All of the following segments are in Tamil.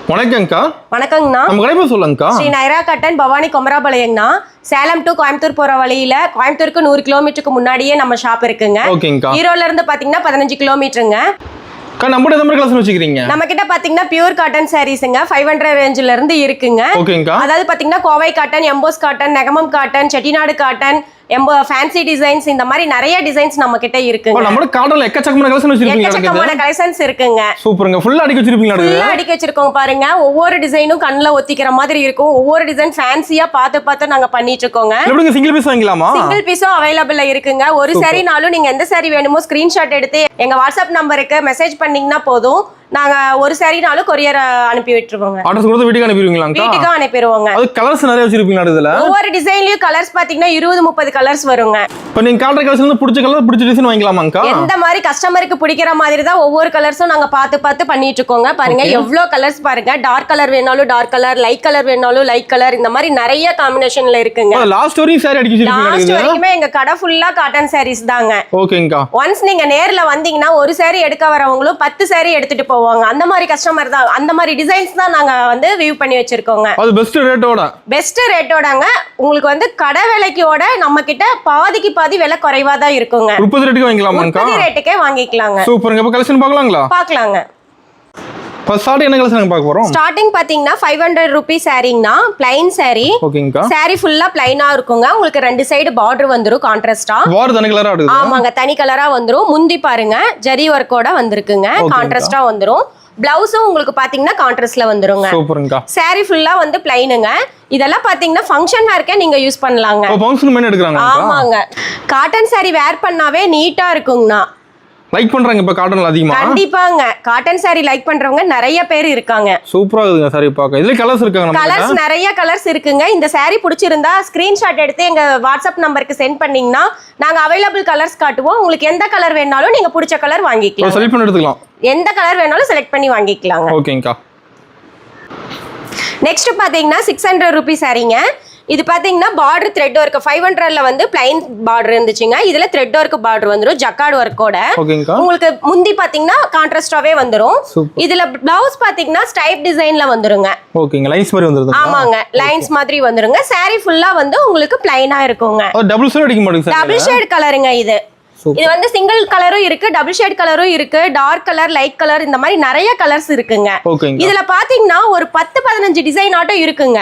வணக்கம்க்கா. வணக்கங்கண்ணா. நம்ம கடை பேர் சொல்லுங்கக்கா. ஸ்ரீ நைரா காட்டன் பவானி கொமராபாளையங்கண்ணா. சேலம் டு கோயம்புத்தூர் போற வழியில கோயம்புத்தூருக்கு 100 கிலோமீட்டருக்கு முன்னாடியே நம்ம ஷாப் இருக்குங்க. ஓகேங்கக்கா. ஈரோட்ல இருந்து பாத்தீங்கன்னா 15 கிலோமீட்டருங்க. நம்மகிட்ட எந்த மாதிரி கலெக்ஷன் வச்சுக்கிறீங்க? நம்ம கிட்ட பாத்தீங்கன்னா பியூர் காட்டன் சாரீஸ்ங்க 500 ரேஞ்சில இருந்து இருக்குங்க. ஓகேங்கக்கா. அதாவது பாத்தீங்கன்னா Kovai cotton, EMBOSS cotton, Negamam cotton, Chettinad cotton, fancy designs, இந்த மாதிரி நிறைய டிசைன்ஸ் நம்ம கிட்ட இருக்குங்க. நம்ம காட்டன்ல எக்கச்சக்கமான கலெக்ஷன் வச்சிருக்கீங்க. எக்கச்சக்கமான கலெக்ஷன்ஸ் இருக்குங்க. சூப்பர்ங்க. ஃபுல்லா அடிக்க வச்சிருப்பீங்களா? ஃபுல்லா அடிக்க வச்சிருக்கோம் பாருங்க. ஒவ்வொரு டிசைனும் கண்ணுல ஒத்திக்கிற மாதிரி இருக்கும். ஒவ்வொரு டிசைன் ஃபேன்சியா பார்த்து நாங்க பண்ணிட்டு இருக்கோங்க. எப்படிங்க சிங்கிள் பீஸ் வாங்கலாமா? சிங்கிள் பீஸும் அவைலபிள்ல இருக்குங்க. ஒரு சாரினாலும் நீங்க எந்த சாரி வேணுமோ ஸ்கிரீன்ஷாட் எடுத்து எங்க வாட்ஸ்அப் நம்பருக்கு மெசேஜ் பண்ணீங்கன்னா போதும். நாங்க ஒரு சாரினாலும் கொரியர் அனுப்பி விட்டுருவோங்க. ஆர்டர்ஸ் கொடுத்து வீட்டுக்கு அனுப்பிடுவீங்களாங்க? வீட்டுக்கு அனுப்பிடுவோங்க. அது கலர்ஸ் நிறைய வச்சிருப்பீங்களா இதுல? ஒவ்வொரு டிசைன்லயும் கலர்ஸ் பாத்தீங்கன்னா 20-30 கலர்ஸ் வருங்க. இப்போ நீங்க காட்டுற கலர்ஸ்ல பிடிச்ச கலர் பிடிச்ச டிசைன் வாங்கலாமாங்கா? எந்த மாதிரி கஸ்டமருக்கு பிடிக்கிற மாதிரி தான் ஒவ்வொரு கலர்ஸும் நாங்க பார்த்து பண்ணிட்டு இருக்கோங்க. பாருங்க எவ்வளவு கலர்ஸ் பாருங்க. டார்க் கலர் வேணாலும் டார்க் கலர், லைட் கலர் வேணாலும் லைட் கலர், இந்த மாதிரி நிறைய காம்பினேஷன்ல இருக்குங்க. லாஸ்ட் வரைக்கும் சாரி அடிக்க வச்சிருக்கீங்க. லாஸ்ட் வரைக்குமே எங்க கடை ஃபுல்லா காட்டன் சாரீஸ் தாங்க. ஓகேங்கா. ஒன்ஸ் நீங்க நேர்ல வந்தீங்கன்னா ஒரு சாரி எடுக்க வரவங்களும் 10 சாரி எடுத்துட்டு போவாங்க. அந்த மாதிரி கஸ்டமர் தான். அந்த மாதிரி டிசைன்ஸ் தான் நாங்க வியூ பண்ணி வச்சிருக்கோங்க. அது பெஸ்ட் ரேட்டோடங்க. உங்களுக்கு கடை விலைக்கோட நம்ம கிட்ட பாதிக்கு பாதி விலை குறைவா தான் இருக்குங்க. 30 ரேட்டுக்கு வாங்கலாமாங்கா? 30 ரேட்டுக்கே வாங்கிக்கலாங்க. சூப்பர்ங்க. அப்ப கலெக்ஷன் பார்க்கலாங்களா? பார்க்கலாங்க. ஸ்டார்டிங் என்ன கலெக்ஷன் பார்க்க போறோம்? ஸ்டார்டிங் பாத்தீங்கன்னா 500 ரூபீ சாரீங்கனா, பிளைன் சாரி. ஓகேங்கா. சாரி ஃபுல்லா பிளைனா இருக்குங்க. உங்களுக்கு ரெண்டு சைடு பார்டர் வந்துரும் கான்ட்ராஸ்டா. பார்டர் தனி கலரா வருது. ஆமாங்க, தனி கலரா வந்துரும். முந்தி பாருங்க ஜரி வர்க்கோட வந்திருக்குங்க. கான்ட்ராஸ்டா வந்துரும். பிளவுஸும் உங்களுக்கு பாத்தீங்கன்னா கான்ட்ராஸ்ட்ல வந்துருங்க. சூப்பர்ங்கா. சாரி ஃபுல்லா பிளைனுங்க. இதெல்லாம் பாத்தீங்கன்னா ஃபங்க்ஷன் வேர்க்கே நீங்க யூஸ் பண்ணலாங்க. ஃபங்க்ஷன் மேன் எடுக்கறாங்க. ஆமாங்க. காட்டன் சாரி வேர் பண்ணாவே நீட்டா இருக்குங்கண்ணா. லைக் பண்றாங்க இப்ப காட்டன்ல அதிகமா? கண்டிப்பாங்க. காட்டன் சாரி லைக் பண்றவங்க நிறைய பேர் இருக்காங்க. சூப்பரா இருக்குங்க சாரி பார்க்க. இதுல கலர்ஸ் இருக்காங்க நம்ம. கலர்ஸ் நிறைய கலர்ஸ் இருக்குங்க. இந்த சாரி பிடிச்சிருந்தா ஸ்கிரீன்ஷாட் எடுத்து எங்க வாட்ஸ்அப் நம்பருக்கு சென்ட் பண்ணீங்கன்னா நாங்க அவைலபிள் கலர்ஸ் காட்டுவோம். உங்களுக்கு எந்த கலர் வேணாலும் நீங்க பிடிச்ச கலர் வாங்கிக்கலாம். செலக்ட் பண்ணி எடுத்துக்கலாம். எந்த கலர் வேணாலும் செலக்ட் பண்ணி வாங்கிக்கலாங்க. ஓகேங்கா. நெக்ஸ்ட் பாத்தீங்கன்னா 600 ரூபீ சாரிங்க. இது பாத்தீங்கன்னா பார்டர் த்ரெட் ஒர்க் 500ல பிளைன் பார்டர் இருந்துச்சுங்க. இதுல த்ரெட் ஒர்க் பார்டர் வந்துரும் ஜக்கார்ட் ஒர்க்கோட. உங்களுக்கு முந்தி பாத்தீங்கன்னா கான்ட்ராஸ்டாவே வந்துரும். இதுல பிளவுஸ் பாத்தீங்கன்னா ஸ்டைப் டிசைன்ல வந்துருங்க. ஓகேங்க. லைன்ஸ் மாதிரி வந்துருது. ஆமாங்க, லைன்ஸ் மாதிரி வந்துருங்க. சாரி ஃபுல்லா உங்களுக்கு பிளைனா இருக்குங்க. டபுள் ஷேட் அடிக்க மாட்டீங்க சார்? டபுள் ஷேட் கலருங்க இது. இது சிங்கிள் கலரும் இருக்கு, டபுள் ஷேட் கலரும் இருக்கு, டார்க் கலர், லைட் கலர், இந்த மாதிரி நிறைய கலர்ஸ் இருக்குங்க. இதுல பாத்தீங்கன்னா ஒரு 10-15 டிசைன் ஆட்டம் இருக்குங்க.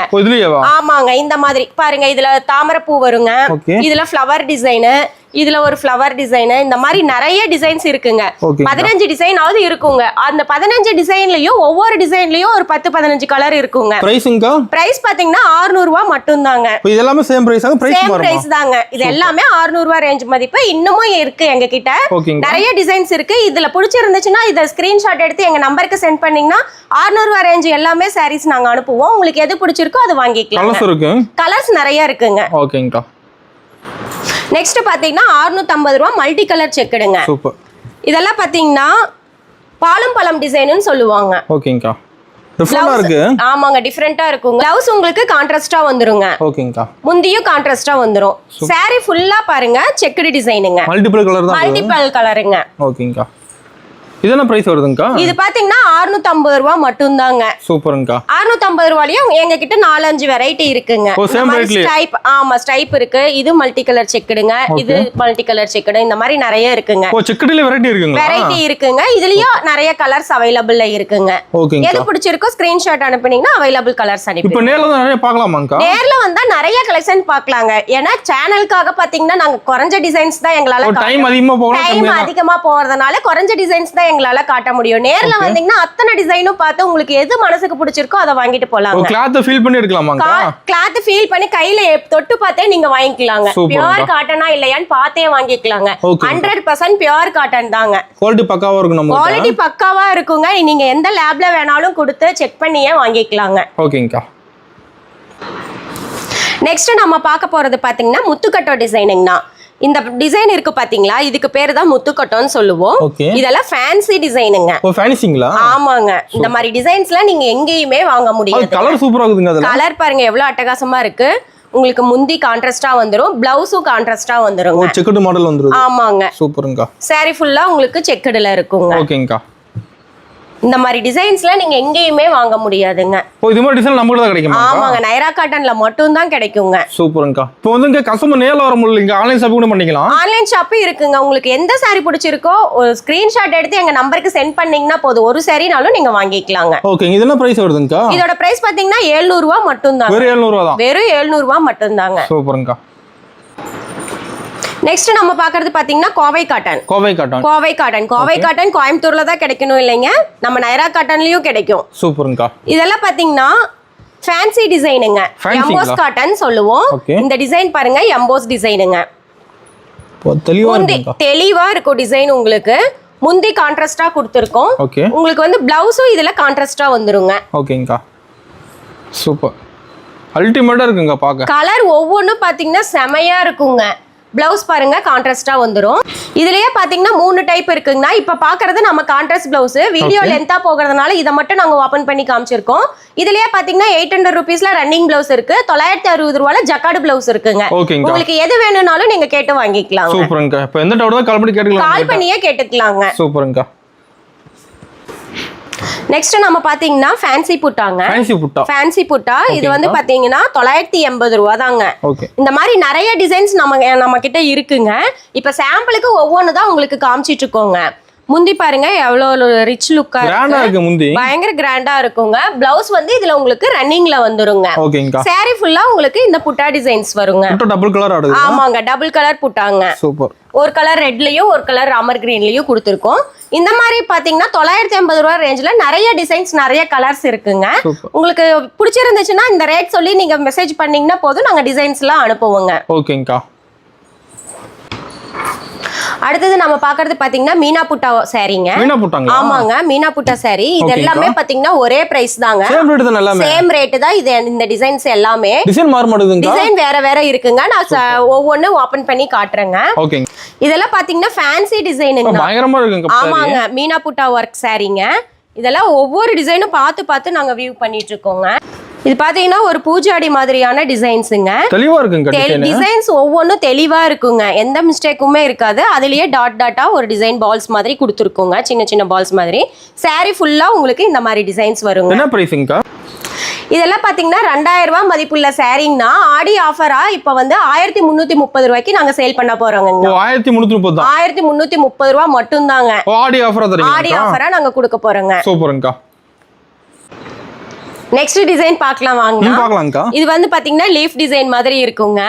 ஆமாங்க. இந்த மாதிரி பாருங்க. இதுல தாமரை பூ வருங்க. இதுல ஃப்ளவர் டிசைனு, இதுல ஒரு ஃப்ளவர் டிசைன், இந்த மாதிரி நிறைய டிசைன்ஸ் இருக்குங்க. 15 டிசைன் ஆவது இருக்குங்க. அந்த 15 டிசைன்லயும் ஒவ்வொரு டிசைன்லயும் ஒரு 10-15 கலர் இருக்குங்க. பிரைஸ் பாத்தீங்கன்னா 600 ரூபாய் மட்டும் தாங்க. இதெல்லாம் சேம் பிரைஸ் தாங்க. இது எல்லாமே 600 ரூபாய் ரேஞ்ச் மதிப்பு. இன்னமும் இருக்கு எங்க கிட்ட. நிறைய டிசைன்ஸ் இருக்கு. இதுல பிடிச்சிருந்துச்சுன்னா இத ஸ்கிரீன்ஷாட் எடுத்து எங்க நம்பருக்கு சென்ட் பண்ணீங்கன்னா 600 ரூபாய் ரேஞ்ச் எல்லாமே சாரீஸ் நாங்க அனுப்புவோம். உங்களுக்கு எது பிடிச்சிருக்கோ அது வாங்கிக்கலாம். கலர்ஸ் நிறைய இருக்குங்க. ஓகேங்கா. நெக்ஸ்ட் பாத்தீங்கன்னா 650 ரூபாய் மல்டி கலர் செக்குடுங்க. சூப்பர். இதெல்லாம் பாத்தீங்கன்னா பாலும் பழம் டிசைன்னு சொல்லுவாங்க. ஓகேங்கா. டிஃபரண்டா இருக்கு. ஆமாங்க, டிஃபரண்டா இருக்குங்க. பிளவுஸ் உங்களுக்கு கான்ட்ராஸ்டா வந்துருங்க. ஓகேங்கா. முந்தியும் கான்ட்ராஸ்டா வந்துரும். சாரி ஃபுல்லா பாருங்க செக்குடு டிசைனுங்க. மல்டிபிள் கலர் தான். மல்டிபிள் கலருங்க. ஓகேங்கா. இது என்ன பிரைஸ் வருதுங்கா? இது பாத்தீங்கன்னா 650 ரூபாய் மட்டும் தாங்க. சூப்பர்ங்கா. 650 ரூபாயிலயும் எங்க கிட்ட 4-5 வெரைட்டி இருக்குங்க. ஸ்டைப், ஆமா ஸ்டைப் இருக்கு. இது மல்டி கலர் செக்குடுங்க. இது மல்டி கலர் செக்குடு. இந்த மாதிரி நிறைய இருக்குங்க. செக்குடுல வெரைட்டி இருக்குங்க. வெரைட்டி இருக்குங்க. இதுலயும் நிறைய கலர்ஸ் அவைலபிள்ல இருக்குங்க. எது பிடிச்சிருக்கோ ஸ்கிரீன்ஷாட் அனுப்புனீங்கன்னா அவைலபிள் கலர்ஸ் அனுப்பி. இப்போ நேர்ல வந்து நிறைய பார்க்கலாமாங்கா? நேர்ல வந்தா நிறைய கலெக்ஷன் பார்க்கலாங்க. ஏன்னா சேனலுக்காக பாத்தீங்கன்னா நாங்க குறைஞ்ச டிசைன்ஸ் தான் எங்களால டைம் அதிகமா போறதுனால குறைஞ்ச டிசைன்ஸ் தான் எங்களால காட்ட முடியும். நேர்ல வந்தீங்கன்னா அத்தனை டிசைனும் பார்த்து உங்களுக்கு எது மனசுக்கு பிடிச்சிருக்கோ அதை வாங்கிட்டு போலாம். கிளாத் ஃபீல் பண்ணி எடுக்கலாமாங்க? கிளாத் ஃபீல் பண்ணி கையில தொட்டு பார்த்தே நீங்க வாங்கிக்கலாங்க. பியூர் காட்டனா இல்லையான்னு பார்த்தே வாங்கிக்கலாங்க. 100% பியூர் காட்டன் தாங்க. குவாலிட்டி பக்காவா இருக்கும். நம்ம குவாலிட்டி பக்காவா இருக்குங்க. நீங்க எந்த லேப்ல வேணாலும் கொடுத்து செக் பண்ணியே வாங்கிக்கலாங்க. ஓகேங்கா. நெக்ஸ்ட் நம்ம பார்க்க போறது பாத்தீங்கன்னா முத்துக்கட்டோ டிசைனுங்கண்ணா. இந்த டிசைன் இருக்கு பாத்தீங்களா, இதுக்கு பேரு தான் முத்துக்கட்டோன்னு சொல்லுவோம். இதெல்லாம் ஃபேன்சி டிசைனுங்க. ஃபேன்சிங்களா? ஆமாங்க. இந்த மாதிரி டிசைன்ஸ்லாம் நீங்க எங்கேயுமே வாங்க முடியாது. கலர் சூப்பரா இருக்குங்க. அதெல்லாம் கலர் பாருங்க எவ்வளவு அட்டகாசமா இருக்கு. உங்களுக்கு முந்தி கான்ட்ராஸ்டா வந்துரும், பிளவுஸும் கான்ட்ராஸ்டா வந்துருங்க. செக்குடு மாடல் வந்துரும். ஆமாங்க. சூப்பர்ங்க. சாரி ஃபுல்லா உங்களுக்கு செக்குடுல இருக்குங்க. ஓகேங்கா. இந்த மாதிரி டிசைன்ஸ்ல நீங்க எங்கேயுமே வாங்க முடியாதுங்க. ஓ இது மாதிரி டிசைன் நமக்கு தான் கிடைக்குமா? ஆமாங்க, நைரா காட்டன்ல மட்டும் தான் கிடைக்குங்க. சூப்பர்ங்கா. இப்போ வந்து இங்க கஸ்டமர் நேர்ல வர முடியல, இங்க ஆன்லைன் ஷாப்பிங் கூட பண்ணிக்கலாம். ஆன்லைன் ஷாப்பிங் இருக்குங்க. உங்களுக்கு எந்த saree பிடிச்சிருக்கோ ஒரு ஸ்கிரீன்ஷாட் எடுத்து எங்க நம்பருக்கு சென்ட் பண்ணீங்கன்னா போதும், ஒரு சாரினாலும் நீங்க வாங்கிக்கலாங்க. ஓகே, இது என்ன பிரைஸ் வருதுங்கா? இதோட பிரைஸ் பாத்தீங்கன்னா 700 ரூபாய் மட்டும் தான். வெறும் 700 ரூபாய் தான். வெறும் 700 ரூபாய் மட்டும் தாங்க. சூப்பர்ங்கா. நெக்ஸ்ட் நம்ம பாக்குறது பாத்தீங்கன்னா கோவை காட்டன். கோவை காட்டன் கோயம்புத்தூர்ல தான் கிடைக்கணும் இல்லைங்க, நம்ம நைரா காட்டன்லயும் கிடைக்கும். சூப்பர்ங்கா. இதெல்லாம் பாத்தீங்கன்னா ஃபேன்சி டிசைனுங்க, எம்போஸ் காட்டன் சொல்லுவோம். இந்த டிசைன் பாருங்க, எம்போஸ் டிசைனுங்க. தெளிவா இருக்கும் டிசைன். உங்களுக்கு முந்தி கான்ட்ராஸ்டா கொடுத்திருக்கோம். உங்களுக்கு வந்து பிளவுஸும் இதுல கான்ட்ராஸ்டா வந்துருங்க. ஓகேங்கா. சூப்பர், அல்டிமேட்டா இருக்குங்க பாக்க. கலர் ஒவ்வொன்றும் பாத்தீங்கன்னா செமையா இருக்குங்க. பிளவுஸ் பாருங்க கான்ட்ராஸ்டா வந்துரும். இதுலயே பாத்தீங்கன்னா 3 டைப் இருக்குங்கண்ணா. இப்ப பாக்குறது நம்ம கான்ட்ராஸ்ட் பிளவுஸ். வீடியோ லென்த்தா போகிறதுனால இதை மட்டும் நாங்க ஓபன் பண்ணி காமிச்சிருக்கோம். இதுலயே பாத்தீங்கன்னா 800 rupeesல ரன்னிங் பிளவுஸ் இருக்கு, 960 ரூபாயில ஜக்கார்டு பிளவுஸ் இருக்குங்க. உங்களுக்கு எது வேணும்னாலும் நீங்க கேட்டு வாங்கிக்கலாம். சூப்பர்ங்க. இப்போ எந்த டவுட் கால் பண்ணி கேட்டுக்கலாம், கால் பண்ணியே கேட்டுக்கலாங்க. சூப்பர்ங்க. நெக்ஸ்ட் நம்ம பாத்தீங்கன்னா ஃபேன்சி புட்டா. இது வந்து பாத்தீங்கன்னா 980 ரூபாய் தாங்க. இந்த மாதிரி நிறைய டிசைன்ஸ் நம்ம கிட்ட இருக்குங்க. இப்ப சாம்பிளுக்கு ஒவ்வொன்னு தான் உங்களுக்கு காமிச்சிட்டு இருக்கோங்க. முந்தி பாருங்க எவ்வளவு ரிச் லுக்கா இருக்கு, முந்தி பயங்கர கிராண்டா இருக்குங்க. பிளவுஸ் வந்து இதுல உங்களுக்கு ரன்னிங்ல வந்துருங்க. சாரி ஃபுல்லா உங்களுக்கு இந்த புட்டா டிசைன்ஸ் வருங்க. டபுள் கலர் ஆடுது. ஆமாங்க, டபுள் கலர் புட்டாங்க. சூப்பர். ஒரு கலர் ரெட்லயும் ஒரு கலர் ராமர் கிரீன்லயும் கொடுத்துருக்கோம். இந்த மாதிரி பாத்தீங்கன்னா 980 ரூபாய் ரேஞ்ச்ல நிறைய டிசைன்ஸ் நிறைய கலர்ஸ் இருக்குங்க. உங்களுக்கு பிடிச்சிருந்துச்சுன்னா இந்த ரேட் சொல்லி நீங்க மெசேஜ் பண்ணீங்கன்னா போதும், நாங்க டிசைன்ஸ் எல்லாம் அனுப்புவோங்க. ஓகேங்கா. அடுத்தது நம்ம பாக்குறது பாத்தீங்கன்னா மீனா புட்டா சாரீங்க. ஆமாங்க, மீனா புட்டா சாரி. இது எல்லாமே பாத்தீங்கன்னா ஒரே பிரைஸ் தாங்க, சேம் ரேட் தான். இது இந்த டிசைன்ஸ் எல்லாமே டிசைன் வேற வேற இருக்குங்க. நான் ஒவ்வொன்னு ஓபன் பண்ணி காட்டுறேங்க. இதெல்லாம் பாத்தீங்கன்னா ஃபேன்சி டிசைனுங்க, பயங்கரமா இருக்குங்க. ஆமாங்க, மீனா புட்டா ஒர்க் சாரீங்க. இதெல்லாம் ஒவ்வொரு டிசைனும் பார்த்து நாங்க வியூ பண்ணிட்டு இருக்கோங்க. இது பாத்தீங்கன்னா ஒரு பூஜாடி மாதிரியான டிசைன்ஸுங்க. தெளிவா இருக்குங்க. டிசைன்ஸ் ஒவ்வொன்றும் தெளிவா இருக்குங்க, எந்த மிஸ்டேக்குமே இருக்காது. அதுலயே டாட்டா ஒரு டிசைன் பால்ஸ் மாதிரி கொடுத்துருக்கோங்க, சின்ன சின்ன பால்ஸ் மாதிரி. சாரி ஃபுல்லா உங்களுக்கு இந்த மாதிரி டிசைன்ஸ் வருங்க. என்ன பிரைஸ்ங்கா? இதெல்லாம் பாத்தீங்கன்னா 2000 ரூபாய் மதிப்புள்ள சாரீங்கன்னா ஆடி ஆஃபரா இப்ப வந்து 1330 ரூபாய்க்கு நாங்க சேல் பண்ண போறோங்க. 1330 ரூபாய் மட்டும் தாங்க. ஆடி ஆஃபரா நாங்க கொடுக்க போறோங்க. சூப்பர்ங்கா. நெக்ஸ்ட் டிசைன் பார்க்கலாம் வாங்க. இது வந்து பாத்தீங்கன்னா லீஃப் டிசைன் மாதிரி இருக்குங்க.